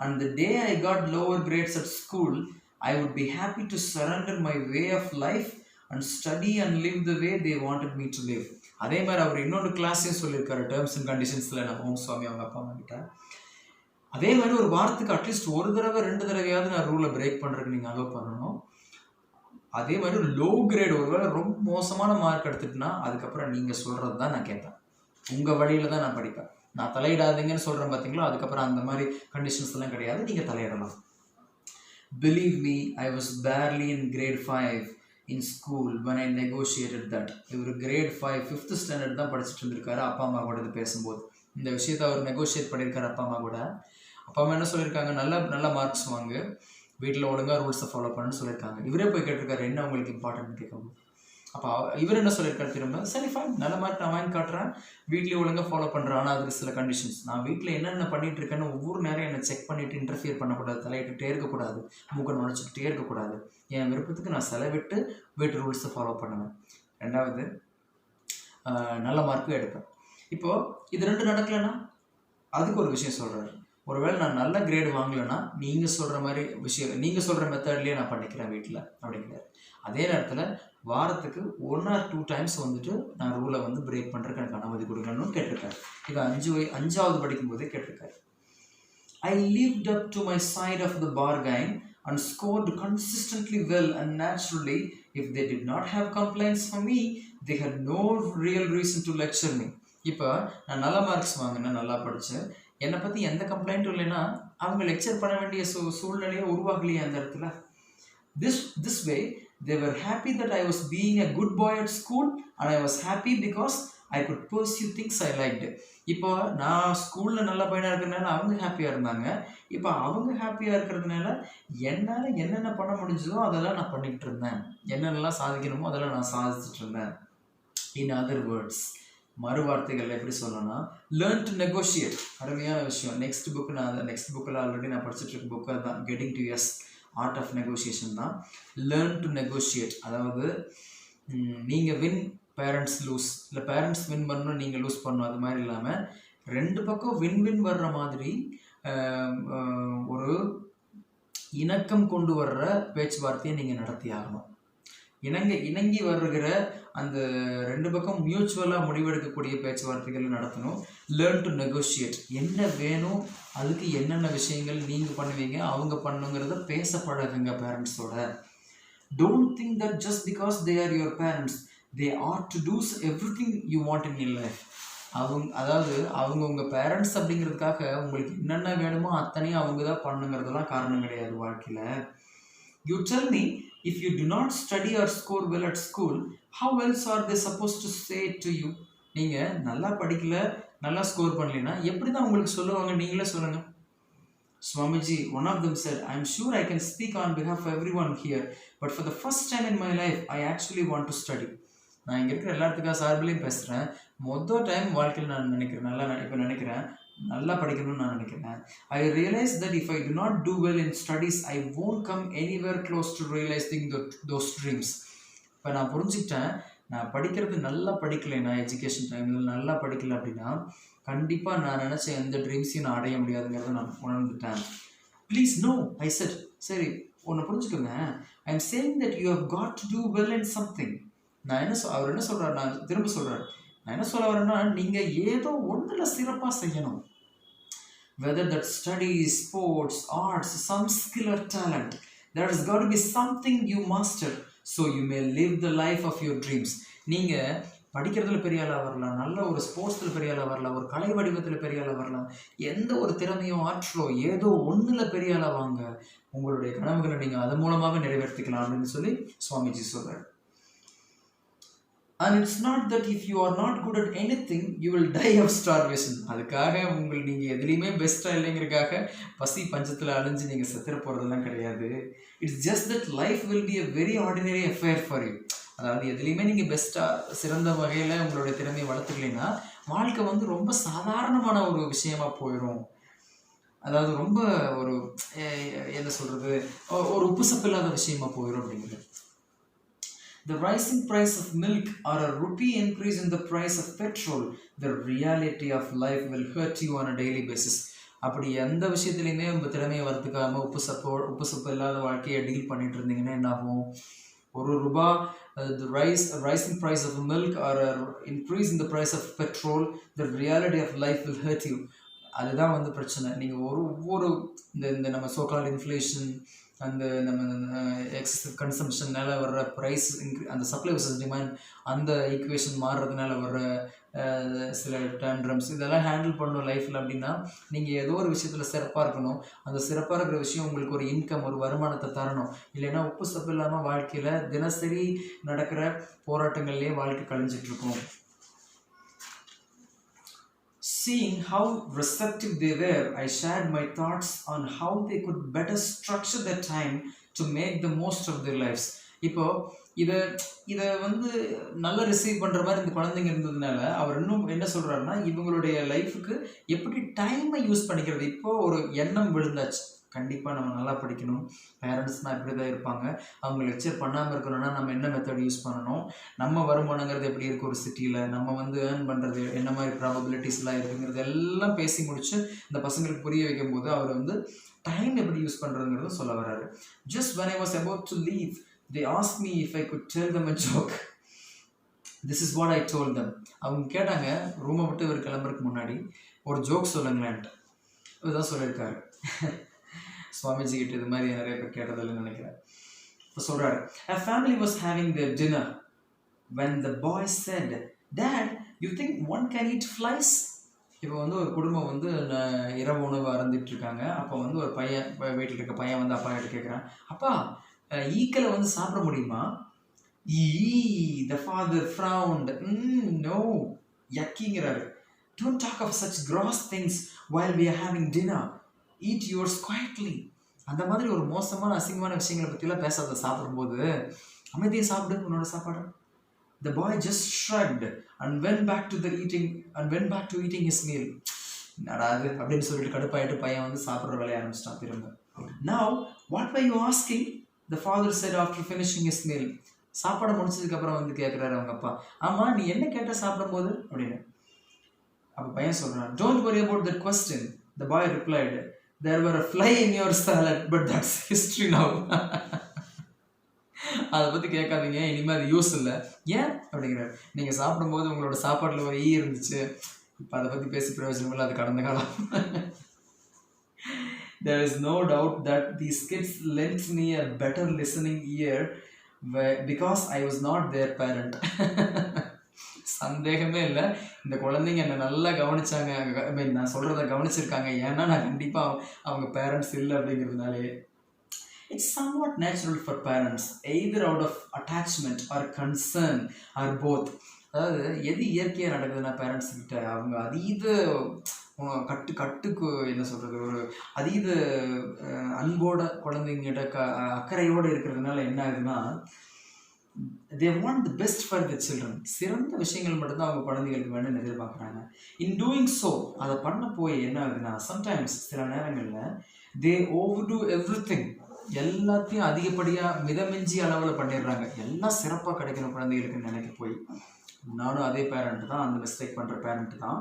and the day I got lower grades at school I would be happy to surrender my way of life and study and live the way they wanted me to live. அதே மாதிரி அவர் இன்னொன்று கிளாஸையும் சொல்லியிருக்காரு, terms and கண்டிஷன்ஸில் நம்ம ஓம் சுவாமி அவங்க அப்பா அம்மா கிட்ட. அதே மாதிரி ஒரு வாரத்துக்கு அட்லீஸ்ட் 1 தடவை 2 தடவையாவது நான் ரூலை பிரேக் பண்ணுறதுக்கு நீங்கள் அலோவ் பண்ணணும். அதே மாதிரி ஒரு லோ கிரேட் ஒருவேளை ரொம்ப மோசமான மார்க் எடுத்துட்டுனா அதுக்கப்புறம் நீங்கள் சொல்கிறது தான் நான் கேட்பேன், உங்கள் வழியில் தான் நான் படிப்பேன், நான் தலையிடாதீங்கன்னு சொல்கிறேன் பார்த்தீங்களா, அதுக்கப்புறம் அந்த மாதிரி கண்டிஷன்ஸ் எல்லாம் கிடையாது, நீங்கள் தலையிடலாம். Believe me, I was barely in grade 5 in school when I negotiated that. இவர் grade 5 5th standard தான் படிச்சுட்டு இருந்திருக்காரு அப்பா அம்மா கூட இது பேசும்போது. இந்த விஷயத்தை அவர் நெகோஷியேட் பண்ணியிருக்காரு அப்பா அம்மா கூட. அப்பா அம்மா என்ன சொல்லியிருக்காங்க, நல்ல மார்க்ஸ் வாங்க, வீட்டில் ஒழுங்காக ரூல்ஸை ஃபாலோ பண்ணுன்னு சொல்லியிருக்காங்க. இவரே போய் கேட்டிருக்காரு என்ன உங்களுக்கு இம்பார்ட்டன்ட்னு கேட்கும்போது. அப்போ இவர் என்ன சொல்லியிருக்காரு திரும்ப, சரி ஃபைன் நல்ல மார்க் நான் வாங்கி காட்டுறேன், வீட்லேயே ஒழுங்காக ஃபாலோ பண்ணுறேன், ஆனால் அதுக்கு சில கண்டிஷன்ஸ், நான் வீட்டில் என்னென்ன பண்ணிட்டு இருக்கேன்னு ஒவ்வொரு நேரம் என்னை செக் பண்ணிவிட்டு இன்டர்ஃபியர் பண்ணக்கூடாது, தலையிட்டுட்டே இருக்கக்கூடாது, மூக்கை நுழைச்சிக்கிட்டே இருக்கக்கூடாது, என் விருப்பத்துக்கு நான் செலவிட்டு வீட்டு ரூல்ஸை ஃபாலோ பண்ணுவேன். 2வது நல்ல மார்க்கும் எடுப்பேன். இப்போது இது 2 நடக்கலைன்னா அதுக்கு ஒரு விஷயம் சொல்கிறாரு, ஒருவேளை நான் நல்ல கிரேடு வாங்கலைன்னா நீங்கள் சொல்கிற மாதிரி விஷயம், நீங்கள் சொல்கிற மெத்தட்லேயே நான் பண்ணிக்கிறேன் வீட்டில் அப்படிங்கிறார். அதே நேரத்தில் வாரத்துக்கு 1 or 2 times வந்துட்டு நான் ரூலை வந்து பிரேக் பண்ணுறதுக்கு எனக்கு அனுமதி கொடுக்கணும்னு கேட்டிருக்காரு. இதை 5வது படிக்கும்போதே கேட்டிருக்காரு. I lived up to my side of the bargain and scored consistently well and naturally. If they did not have complaints for me, they had no real reason to lecture me. இப்போ நான் நல்ல marks வாங்கினேன், நல்லா படித்தேன், என்னை பற்றி எந்த கம்ப்ளைண்ட்டும் இல்லைன்னா அவங்க லெக்சர் பண்ண வேண்டிய சூழ்நிலையை உருவாகலையே அந்த இடத்துல. This way they were happy that I was being a good boy at school and I was happy because I could pursue things I liked. இப்போ நான் ஸ்கூலில் நல்ல பையனாக இருக்கிறதுனால அவங்க ஹாப்பியாக இருந்தாங்க, இப்போ அவங்க ஹாப்பியாக இருக்கிறதுனால என்னால் என்னென்ன பண்ண முடிஞ்சதோ அதெல்லாம் நான் பண்ணிக்கிட்டு இருந்தேன், என்னென்னலாம் சாதிக்கணுமோ அதெல்லாம் நான் சாதிச்சுட்டு இருந்தேன். இன் அதர் வேர்ட்ஸ், மறு வார்த்தைகள் எப்படி சொல்லணும்னா லேர்ன் டு நெகோஷியேட். அருமையான விஷயம். நெக்ஸ்ட் புக்கில் ஆல்ரெடி நான் படிச்சுட்டு இருக்க புக்கு அதுதான், getting to yes art of negotiation தான். லேர்ன் டு நெகோஷியேட், அதாவது நீங்கள் வின் பேரண்ட்ஸ் லூஸ், இல்லை பேரண்ட்ஸ் வின் பண்ணணும் நீங்கள் லூஸ் பண்ணணும், அது மாதிரி இல்லாமல் ரெண்டு பக்கம் வின் வின் வர்ற மாதிரி ஒரு இணக்கம் கொண்டு வர்ற பேச்சுவார்த்தையை நீங்கள் நடத்தி ஆகணும். இணங்கி வருகிற அந்த ரெண்டு பக்கம் மியூச்சுவலாக முடிவெடுக்கக்கூடிய பேச்சுவார்த்தைகளை நடத்தணும். Learn to negotiate. என்ன வேணும், அதுக்கு என்னென்ன விஷயங்கள் நீங்கள் பண்ணுவீங்க, அவங்க பண்ணுங்கிறத பேச பழகுங்க பேரண்ட்ஸோட. Don't think that just because they are your parents they are to does everything you want in your life. அவங்க உங்கள் பேரண்ட்ஸ் அப்படிங்கிறதுக்காக உங்களுக்கு என்னென்ன வேணுமோ அத்தனையும் அவங்க தான் பண்ணுங்கிறதெல்லாம் காரணம் கிடையாது வாழ்க்கையில். You tell me, if you do not study or score well at school, how else are they supposed to say it to you? நீங்கள் நல்லா படிக்கல, நல்லா ஸ்கோர் பண்ணலைன்னா எப்படி தான் உங்களுக்கு சொல்லுவாங்க? நீங்களே சொல்லுங்கள். Swamiji, one of them said, I am sure I can speak on behalf of everyone here, but for the first time in my life, I actually want to study. நான் இங்கே இருக்கிற எல்லாத்துக்காக சார்பிலையும் பேசுகிறேன். மொதல் டைம் வாழ்க்கையில் நான் நினைக்கிறேன் நல்லா படிக்கணும்னு நான் நினைக்கிறேன். I realize that if I do not do well in studies, I won't come anywhere close to realizing those dreams. இப்போ நான் புரிஞ்சுக்கிட்டேன், நான் படிக்கிறது நல்லா படிக்கலை, நான் எஜுகேஷன் டைமில் நல்லா படிக்கலை அப்படின்னா கண்டிப்பாக நான் நினச்ச எந்த ட்ரீம்ஸையும் நான் அடைய முடியாதுங்கிறத நான் உணர்ந்துட்டேன். Please no, I said. சரி, ஒன்று புரிஞ்சுக்கோங்க. I am saying that you have got to do well in something. அவர் என்ன சொல்கிறார், நான் திரும்ப சொல்கிறேன், நான் என்ன சொல்ல வரேன்னா, நீங்கள் ஏதோ ஒன்றில் சிறப்பாக செய்யணும். Whether that studies, sports, arts, some skill or talent, there has got to be something you master so you may live the life of your dreams. நீங்கள் படிக்கிறதுல பெரிய ஆளாக வரலாம், நல்ல ஒரு ஸ்போர்ட்ஸில் பெரிய ஆளாக வரலாம், ஒரு கலை வடிவத்தில் பெரிய ஆளாக வரலாம், எந்த ஒரு திறமையோ ஆற்றலோ ஏதோ ஒன்றில் பெரிய ஆளாக வாங்க, உங்களுடைய கனவுகளை நீங்கள் அது மூலமாக நிறைவேற்றிக்கலாம் அப்படின்னு சொல்லி சுவாமிஜி சொல்கிறார். And it's not that if you are not good at anything, you will die of starvation. அதுக்காக நீங்கள் எதுலேயுமே பெஸ்ட்டாக இல்லைங்கிறதுக்காக பசி பஞ்சத்தில் அழிஞ்சு நீங்கள் செத்துற போகிறதெல்லாம் கிடையாது. It's just that life will be a very ordinary affair for you. அதாவது எதுலேயுமே நீங்கள் பெஸ்ட்டாக சிறந்த வகையில் உங்களுடைய திறமையை வளர்த்துக்கலைன்னா வாழ்க்கை வந்து ரொம்ப சாதாரணமான ஒரு விஷயமா போயிடும். அதாவது ரொம்ப ஒரு என்ன சொல்கிறது, ஒரு உப்பு சப்பு இல்லாத விஷயமா போயிடும் அப்படிங்கிறது. The rising price of milk or a rupee increase in the price of petrol, the reality of life will hurt you on a daily basis. அப்படி எந்த விஷயத்துலையுமே உங்கள் திறமையை வளர்த்துக்காமல் உப்பு சப்பு இல்லாத வாழ்க்கையை டீல் பண்ணிட்டு இருந்தீங்கன்னா என்ன ஆகும்? the rising price of milk or a increase in the price of petrol, the reality of life will hurt you. அதுதான் வந்து பிரச்சனை. நீங்கள் ஒவ்வொரு இந்த நம்ம சோகால் இன்ஃப்ளேஷன், அந்த நம்ம எக்ஸசிவ் கன்சம்ஷன்னால வர்ற ப்ரைஸ் அந்த சப்ளை வர்சஸ் டிமாண்ட், அந்த ஈக்குவேஷன் மாறுறதுனால வர்ற சில டேண்ட்ரம்ஸ், இதெல்லாம் ஹேண்டில் பண்ணணும் லைஃப்பில். அப்படின்னா நீங்கள் ஏதோ ஒரு விஷயத்தில் சிறப்பாக இருக்கணும். அந்த சிறப்பாக இருக்கிற விஷயம் உங்களுக்கு ஒரு இன்கம், ஒரு வருமானத்தை தரணும். இல்லைன்னா உப்பு சப்பு இல்லாமல் வாழ்க்கையில் தினசரி நடக்கிற போராட்டங்கள்லேயே வாழ்க்கை கழிஞ்சிட்ருக்கும். Seeing how receptive they were, I shared my thoughts on how they could better structure their time to make the most of their lives. இப்போ இதை வந்து நல்லா ரிசீவ் பண்ணுற மாதிரி இந்த குழந்தைங்க இருந்ததுனால அவர் இன்னும் என்ன சொல்கிறாருன்னா, இவங்களுடைய லைஃபுக்கு எப்படி டைமை யூஸ் பண்ணிக்கிறது. இப்போது ஒரு எண்ணம் விழுந்தாச்சு, கண்டிப்பாக நம்ம நல்லா படிக்கணும், பேரண்ட்ஸ்னால் இப்படி தான் இருப்பாங்க, அவங்க லெக்சர் பண்ணாமல் இருக்கணும்னா நம்ம என்ன மெத்தட் யூஸ் பண்ணணும், நம்ம வருமானங்கிறது எப்படி இருக்குது ஒரு சிட்டியில், நம்ம வந்து ஏர்ன் பண்ணுறது என்ன மாதிரி ப்ராபபிலிட்டிஸ்லாம் இருக்குங்கிறது எல்லாம் பேசி முடிச்சு இந்த பசங்களுக்கு புரிய வைக்கும் போது அவர் வந்து டைம் எப்படி யூஸ் பண்ணுறதுங்கிறதும் சொல்ல வர்றாரு. Just when I was about to leave, they asked me if I could tell them a joke. This is what I told them. அவங்க கேட்டாங்க, ரூமை விட்டு இவர் கிளம்புறதுக்கு முன்னாடி ஒரு ஜோக் சொல்லுங்களேன்ட்டு. இதுதான் சொல்லியிருக்காரு. சுவாமிஜி கிட்ட இது மாதிரி நிறைய பேர் கேட்டதில்லைன்னு நினைக்கிறேன். இப்போ சொல்கிறாரு, a family was having their dinner when the boy said, Dad, you think one can eat flies? இப்போ வந்து ஒரு குடும்பம் வந்து இரவு உணவு அருந்திட்டு இருக்காங்க. அப்போ வந்து ஒரு பையன், வீட்டில் இருக்க பையன் வந்து அப்பா கிட்ட கேட்குறான், அப்பா ஈக்களை வந்து சாப்பிட முடியுமா? The father frowned. No, yuckyங்கிறாரு. Don't talk of such gross things while we are having dinner. Eat yours quietly. அந்த மாதிரி ஒரு மோசமான அசிங்கமான விஷயங்களை பற்றிலாம் பேசாத, சாப்பிடும்போது அமைதியை சாப்பிடு உன்னோட சாப்பாடு. The boy just shrugged and went back to eating his meal. நடாது அப்படின்னு சொல்லிட்டு கடுப்பாயிட்டு பையன் வந்து சாப்பிட்ற வேலையை ஆரம்பிச்சிட்டான் திரும்ப. Now, what were you asking? The father said after finishing his meal. சாப்பாடை முடிச்சதுக்கப்புறம் வந்து கேட்குறாரு அவங்க அப்பா, ஆமாம் நீ என்ன கேட்ட சாப்பிடும்போது அப்படின்னு. அப்போ பையன் சொல்கிறான், don't worry about that question. The boy replied, there were a fly in your salad but that's history now. அதை பற்றி கேட்காதீங்க, இனிமேல் அது யூஸ் இல்லை. ஏன் அப்படிங்கிறார், நீங்கள் சாப்பிடும்போது உங்களோட சாப்பாட்டில் ஒரு ஈ இருந்துச்சு, இப்போ அதை பற்றி பேசி பிரயோஜனம் இல்லை, அது கடந்த காலம். There is no doubt that these kids lent me a better listening ear because I was not their parent. சந்தேகமே இல்லை, இந்த குழந்தைங்க என்னை நல்லா கவனிச்சாங்க, ஐ மீன் நான் சொல்கிறத கவனிச்சிருக்காங்க, ஏன்னா நான் கண்டிப்பாக அவங்க பேரண்ட்ஸ் இல்லை அப்படிங்கிறதுனாலே. It's somewhat natural for parents, either out of attachment or concern or both. அதாவது எது இயற்கையாக நடக்குதுன்னா பேரண்ட்ஸ் கிட்ட அவங்க அதீத கட்டுக்கு என்ன சொல்கிறது, ஒரு அதீத அன்போட குழந்தைங்கிட்ட அக்கறையோடு இருக்கிறதுனால என்ன ஆகுதுன்னா, they want the best for the children. சிறந்த விஷயங்கள் மட்டும்தான் அவங்க குழந்தைகளுக்கு வேணும்னு எதிர்பார்க்குறாங்க. இன் டூயிங் ஸோ அதை பண்ண போய் என்ன ஆகுதுன்னா, சம்டைம்ஸ் சில நேரங்களில் they overdo everything. எல்லாத்தையும் அதிகப்படியாக மிதமிஞ்சி அளவில் பண்ணிடுறாங்க. எல்லாம் சிறப்பாக கிடைக்கணும் குழந்தைகளுக்கு நினைக்க போய். நானும் அதே பேரண்ட் தான், அந்த மிஸ்டேக் பண்ணுற பேரண்ட் தான்.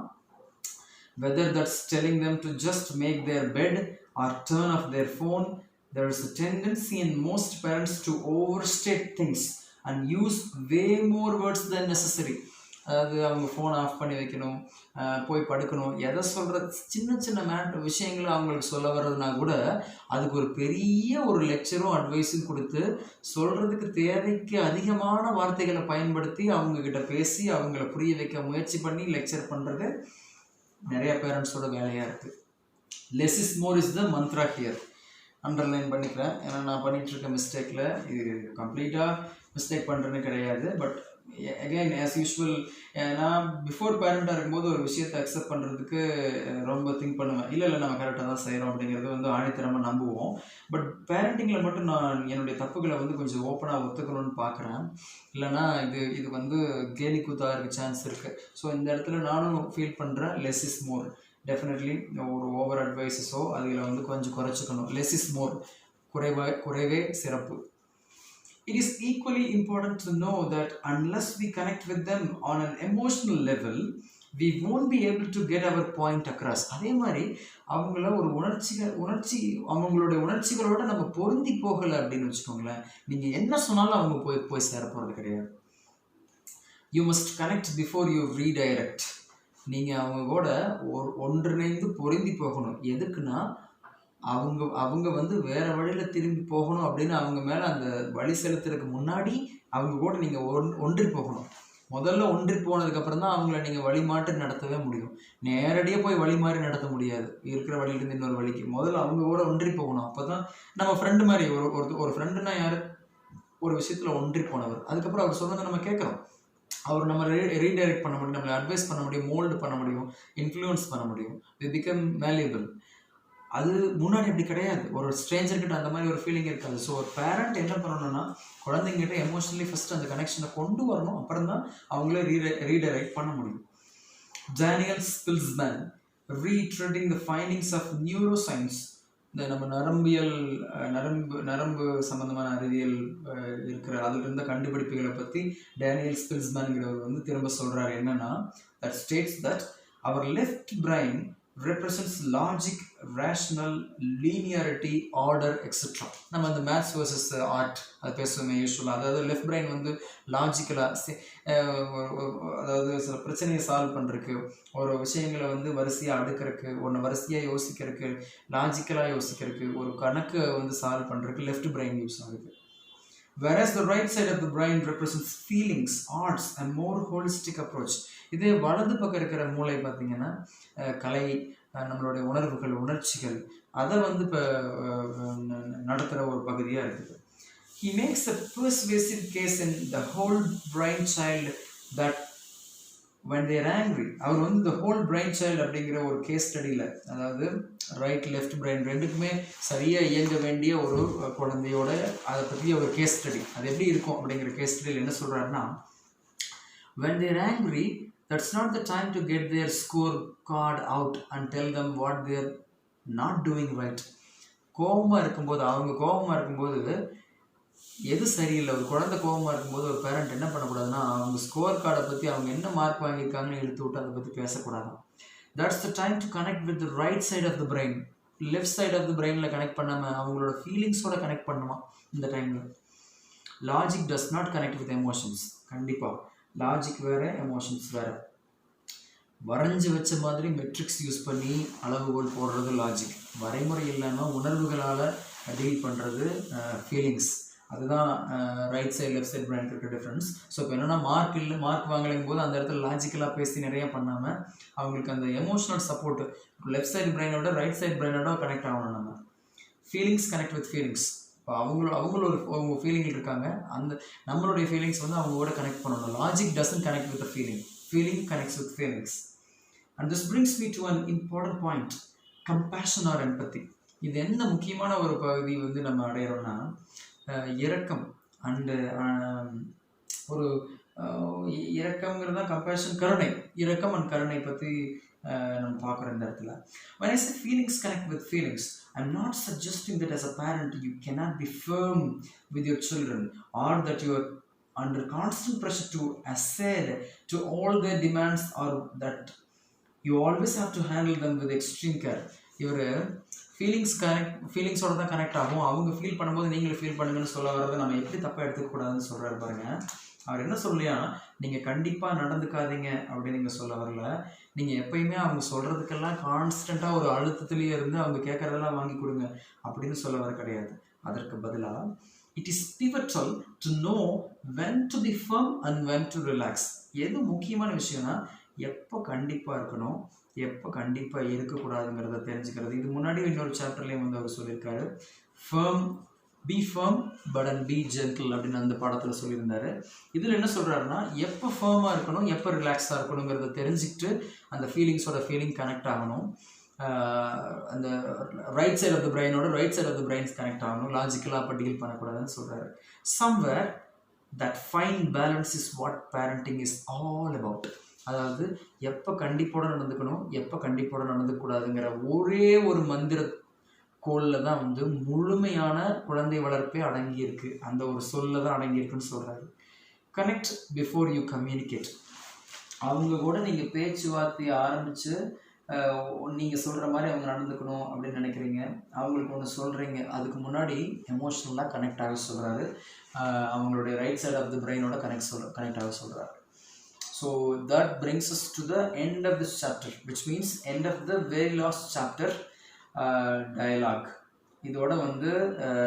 Whether that's telling them to just make their bed or turn off their phone, there is a tendency in most parents to overstate things and use way more words than necessary. அதாவது அவங்க phone off பண்ணி வைக்கணும், போய் படுக்கணும், எதை சொல்கிற சின்ன சின்ன விஷயங்களை அவங்களுக்கு சொல்ல வர்றதுனா கூட அதுக்கு ஒரு பெரிய ஒரு லெக்சரும் அட்வைஸும் கொடுத்து சொல்கிறதுக்கு தேவைக்கு அதிகமான வார்த்தைகளை பயன்படுத்தி அவங்கக்கிட்ட பேசி அவங்கள புரிய வைக்க முயற்சி பண்ணி லெக்சர் பண்ணுறது நிறைய பேரண்ட்ஸோட வேலையாக இருக்குது. Less is more is the Mantra here. Underline பண்ணிக்கிறேன், ஏன்னா நான் பண்ணிகிட்ருக்க மிஸ்டேக்கில் இது கம்ப்ளீட்டாக மிஸ்டேக் பண்ணுறேன்னு கிடையாது. பட் அகெயின் ஆஸ் யூஷுவல், நான் பிஃபோர் பேரண்ட்டாக இருக்கும்போது ஒரு விஷயத்தை அக்செப்ட் பண்ணுறதுக்கு ரொம்ப திங்க் பண்ணுவேன். இல்லை நம்ம கரெக்டாக தான் செய்கிறோம் அப்படிங்கிறது வந்து ஆணித்தரமாக நம்புவோம். பட் பேரண்டிங்கில் மட்டும் நான் என்னுடைய தப்புகளை வந்து கொஞ்சம் ஓப்பனாக ஒத்துக்கணும்னு பார்க்குறேன். இல்லைனா இது வந்து கேலி கூத்தாக இருக்க சான்ஸ் இருக்குது. ஸோ இந்த இடத்துல நானும் ஃபீல் பண்ணுறேன், லெஸ் இஸ் மோர். டெஃபினெட்லி ஒரு ஓவர் அட்வைஸஸோ அதில் வந்து கொஞ்சம் குறைச்சிக்கணும். லெஸ் இஸ் மோர், குறைவே சிறப்பு. It is equally important to know that unless we connect with them on an emotional level, we won't be able to get our point across. அதே மாதிரி அவங்கள ஒரு அவங்களுடைய உணர்ச்சிகளோட நம்ம பொருந்தி போகலை அப்படின்னு வச்சுக்கோங்களேன், நீங்கள் என்ன சொன்னாலும் அவங்க போய் சேர போகிறது கிடையாது. You must connect before you redirect. நீங்கள் அவங்க கூட ஒன்றிணைந்து பொருந்தி போகணும். எதுக்குன்னா அவங்க வந்து வேற வழியில் திரும்பி போகணும் அப்படின்னு அவங்க மேலே அந்த வழி செலுத்துறதுக்கு முன்னாடி அவங்க கூட நீங்கள் ஒன்றி போகணும். முதல்ல ஒன்றி போனதுக்கப்புறம் தான் அவங்கள நீங்கள் வழி மாற்றி நடத்தவே முடியும். நேரடியாக போய் வழி மாறி நடத்த முடியாது, இருக்கிற வழியிலேருந்து இன்னொரு வழிக்கு. முதல்ல அவங்க கூட ஒன்றி போகணும். அப்போ தான் நம்ம ஃப்ரெண்டு மாதிரி, ஒரு ஃப்ரெண்டுனா யார், ஒரு விஷயத்தில் ஒன்றி போனவர். அதுக்கப்புறம் அவர் சொன்னதை நம்ம கேட்குறோம், அவர் நம்ம ரீடைரக்ட் பண்ண முடியும், நம்மளை அட்வைஸ் பண்ண முடியும், மோல்டு பண்ண முடியும், இன்ஃப்ளூயன்ஸ் பண்ண முடியும். We become malleable. அது முன்னாடி அப்படி கிடையாது. ஒரு ஸ்ட்ரேஞ்சர்கிட்ட அந்த மாதிரி ஒரு ஃபீலிங் இருக்காது. ஸோ ஒரு பேரண்ட் என்ன பண்ணணும்னா, குழந்தைங்கிட்ட எமோஷனலி ஃபஸ்ட்டு அந்த கனெக்ஷனை கொண்டு வரணும். அப்புறம் தான் அவங்களே ரீடைரக்ட் பண்ண முடியும். டேனியல் ஸ்பில்ஸ்மேன், ரீட்ரெடிங் த ஃபைண்டிங்ஸ் ஆஃப் நியூரோசைன்ஸ், இந்த நம்ம நரம்பு சம்பந்தமான அறிவியல் இருக்கிற அதில் இருந்த கண்டுபிடிப்புகளை பற்றி டேனியல் ஸ்பில்ஸ்மேன்கிறவர் வந்து திரும்ப சொல்கிறார். என்னன்னா, that states that our left brain represents logic, rational, linearity, order, etc. நம்ம அந்த மேத்ஸ் வர்சஸ் ஆர்ட் அது பேசுவோமே யூஸ்வலாக. அதாவது லெஃப்ட் பிரைன் வந்து லாஜிக்கலாக, அதாவது சில பிரச்சனையை சால்வ் பண்ணுறதுக்கு, ஒரு விஷயங்களை வந்து வரிசையாக அடுக்கிறதுக்கு, ஒன்று வரிசையாக யோசிக்கிறதுக்கு, லாஜிக்கலாக யோசிக்கிறதுக்கு, ஒரு கணக்கை வந்து சால்வ் பண்ணுறதுக்கு லெஃப்ட் பிரைன் யூஸ் ஆகுது. Whereas the right side of the brain represents feelings, arts and more holistic approach. இதே வலது பக்கம் இருக்கிற மூளை பார்த்தீங்கன்னா கலை, நம்மளுடைய உணர்ச்சிகள், அதை வந்து இப்போ நடத்துகிற ஒரு பகுதியாக இருக்குது. He makes a persuasive case in the whole brain child that when they are angry, அவர் வந்து the whole brain child அப்படிங்கிற ஒரு கேஸ் ஸ்டடியில், அதாவது ரைட் லெஃப்ட் பிரைன் ரெண்டுக்குமே சரியாக இயங்க வேண்டிய ஒரு குழந்தையோட அதை பற்றி ஒரு கேஸ் ஸ்டடி, அது எப்படி இருக்கும் அப்படிங்கிற கேஸ் ஸ்டடியில் என்ன சொல்கிறாருன்னா, when they are angry, that's not the time to get their score card out and tell them what they are not doing right. அவங்க கோபமாக இருக்கும்போது எது சரியில்லை, ஒரு குழந்தை கோபமாக இருக்கும்போது ஒரு பேரண்ட் என்ன பண்ணக்கூடாதுன்னா, அவங்க ஸ்கோர் கார்டை பற்றி அவங்க என்ன மார்க் வாங்கியிருக்காங்கன்னு இழுத்து விட்டு அதை பற்றி பேசக்கூடாது. That's the time to connect with the right side of the brain. Left side of the பிரெயினில் கனெக்ட் பண்ணாமல் அவங்களோட ஃபீலிங்ஸோட கனெக்ட் பண்ணுமா இந்த டைமில். Logic does not connect with emotions. கண்டிப்பாக லாஜிக் வேறு, எமோஷன்ஸ் வேறு. வரைஞ்சி வச்ச மாதிரி மெட்ரிக்ஸ் யூஸ் பண்ணி அளவுகோல் போடுறது லாஜிக். வரைமுறை இல்லாமல் உணர்வுகளால் டீல் பண்ணுறது ஃபீலிங்ஸ். அதுதான் right side left side brain இருக்க டிஃப்ரென்ஸ். ஸோ இப்போ என்னென்னா மார்க் வாங்கலைங்கும் போது அந்த இடத்துல லாஜிக்கலாக பேசி நிறையா பண்ணாமல் அவங்களுக்கு அந்த எமோஷனல் சப்போர்ட் லெஃப்ட் சைடு பிரெயினோட ரைட் சைடு பிரெயினோட கனெக்ட் ஆகணும். நம்ம ஃபீலிங்ஸ் கனெக்ட் வித் ஃபீலிங்ஸ். இப்போ அவங்கள ஒரு ஃபீலிங் இருக்காங்க, அந்த நம்மளுடைய ஃபீலிங்ஸ் வந்து அவங்களோட கனெக்ட் பண்ணணும். Logic doesn't connect with feeling connects with feelings. And this brings me to an important point, compassion or empathy. இது என்ன முக்கியமான ஒரு பகுதி வந்து நம்ம அடையிறோம்னா, இரக்கம் அண்டு ஒரு இரக்கம்ங்கிறது தான் கம்பேஷன், கருணை. இரக்கம் அண்ட் கருணை பற்றி நம்ம பார்க்குறோம் இந்த இடத்துல. When I say feelings connect with feelings, I'm not suggesting that as a parent you cannot be firm with your children or that you are under constant pressure to accede to all their demands or that you always have to handle them with extreme care. இவர் ஃபீலிங்ஸோட தான் connect ஆகும். அவங்க feel பண்ணும்போது நீங்களும் feel பண்ணுங்கன்னு சொல்ல வர்றதை நம்ம எப்படி தப்பாக எடுத்துக்கூடாதுன்னு சொல்கிறாரு பாருங்க. அவர் என்ன சொல்லியா, நீங்கள் கண்டிப்பாக நடந்துக்காதீங்க அப்படின்னு நீங்கள் சொல்ல வரல. நீங்கள் எப்பயுமே அவங்க சொல்கிறதுக்கெல்லாம் கான்ஸ்டண்ட்டாக ஒரு அழுத்தத்துலேயே இருந்து அவங்க கேட்குறதெல்லாம் வாங்கி கொடுங்க அப்படின்னு சொல்ல வர கிடையாது. அதற்கு பதிலாக it is pivotal to know when to be firm and when to relax. எது முக்கியமான விஷயம்னா எப்போ கண்டிப்பாக இருக்கணும், எப்போ கண்டிப்பாக இருக்கக்கூடாதுங்கிறத தெரிஞ்சுக்கிறது. இது முன்னாடி இன்னொரு சாப்டர்லேயும் வந்து அவர் சொல்லியிருக்காரு, be firm but and be gentle அப்படின்னு அந்த பாடத்தில் சொல்லியிருந்தாரு. இதில் என்ன சொல்கிறாருன்னா, எப்போ ஃபர்மாக இருக்கணும், எப்போ ரிலாக்ஸாக இருக்கணுங்கிறத தெரிஞ்சுக்கிட்டு அந்த ஃபீலிங் கனெக்ட் ஆகணும். அந்த ரைட் சைட் ஆஃப் த பிரெயினோட right side of the brains connect ஆகணும். லாஜிக்கலாக அப்போ டீல் பண்ணக்கூடாதுன்னு சொல்கிறாரு. Somewhere that fine balance is what parenting is all about. அதாவது எப்போ கண்டிப்போட நடந்துக்கணும், எப்போ கண்டிப்போட நடந்துக்கூடாதுங்கிற ஒரே ஒரு மந்திர கோளில் தான் வந்து முழுமையான குழந்தை வளர்ப்பே அடங்கியிருக்கு. அந்த ஒரு சொல்ல தான் அடங்கியிருக்குன்னு சொல்கிறாரு. Connect before you communicate. அவங்க கூட நீங்கள் பேச்சுவார்த்தையை ஆரம்பித்து நீங்கள் சொல்கிற மாதிரி அவங்க நடந்துக்கணும் அப்படின்னு நினைக்கிறீங்க, அவங்களுக்கு ஒன்று சொல்கிறீங்க, அதுக்கு முன்னாடி எமோஷ்னலாக கனெக்ட் ஆக சொல்கிறாரு. அவங்களுடைய ரைட் சைட் ஆஃப் த பிரெயினோட கனெக்ட் ஆக சொல்கிறாரு. So that brings us to the end of this chapter, which means end of the very last chapter, dialogue. இதோட வந்து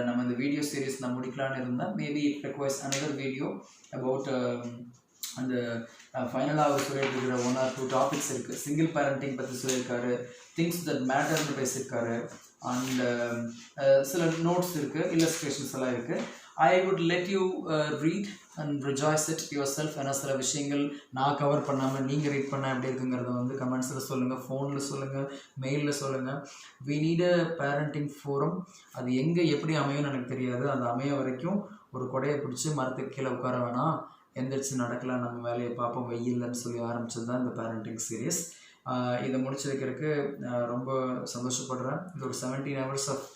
நம்ம இந்த வீடியோ சீரீஸ் நான் முடிக்கலான்னு இருந்தால் maybe it requires another video about அந்த ஃபைனலாக அவர் சொல்லிட்டு இருக்கிற 1 or 2 டாபிக்ஸ் இருக்குது. சிங்கிள் பேரண்டிங் பற்றி சொல்லியிருக்காரு, திங்ஸ் தட் மேட்டர்னு பேசியிருக்காரு, அண்ட் சில நோட்ஸ் இருக்குது, இல்லஸ்ட்ரேஷன்ஸ் எல்லாம் இருக்குது. I would let you read and rejoice it yourself. ஏன்னா சில விஷயங்கள் நான் கவர் பண்ணாமல் நீங்கள் ரீட் பண்ண எப்படி இருக்குங்கிறத வந்து கமெண்ட்ஸில் சொல்லுங்கள், ஃபோனில் சொல்லுங்கள், மெயிலில் சொல்லுங்கள். we need a parenting forum. அது எங்கே எப்படி அமையும்னு எனக்கு தெரியாது. அது அமைய வரைக்கும் ஒரு கொடையை பிடிச்சி மரத்துக்கு கீழே உட்கார வேணாம், எந்திரிச்சு நடக்கலாம், நம்ம வேலையை பார்ப்போம் வெயில்லன்னு சொல்லி ஆரம்பிச்சது தான் இந்த பேரண்டிங் சீரீஸ். இதை முடிச்சு வைக்கிறதுக்கு ரொம்ப சந்தோஷப்படுறேன். இது ஒரு 17 hours ஆஃப்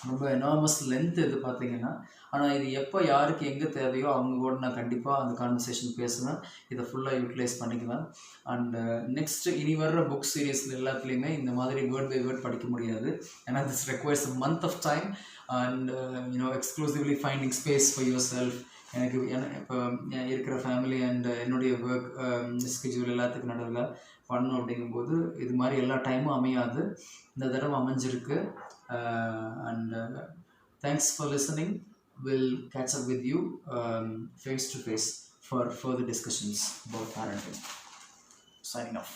ரொம்ப எனாமஸ் லென்த் இது பார்த்தீங்கன்னா. ஆனால் இது எப்போ யாருக்கு எங்கே தேவையோ அவங்க கூட நான் கண்டிப்பாக அந்த கான்வர்சேஷன் பேசுவேன். இதை ஃபுல்லாக யூட்டிலைஸ் பண்ணிக்குவேன். அண்டு நெக்ஸ்ட்டு இனி வர்ற புக் சீரீஸில் எல்லாத்துலேயுமே இந்த மாதிரி வேர்ட் பை வேர்ட் படிக்க முடியாது. ஏன்னா this requires a month of time and exclusively finding space for your self. எனக்கு இப்போ இருக்கிற ஃபேமிலி அண்ட் என்னுடைய ஒர்க் ஸ்கெட்யூல் எல்லாத்துக்கும் நடுவில் பண்ணணும் அப்படிங்கும்போது இது மாதிரி எல்லா டைமும் அமையாது. இந்த தடவை அமைஞ்சிருக்கு. And thanks for listening. We'll catch up with you face to face for further discussions about parenting. Signing off.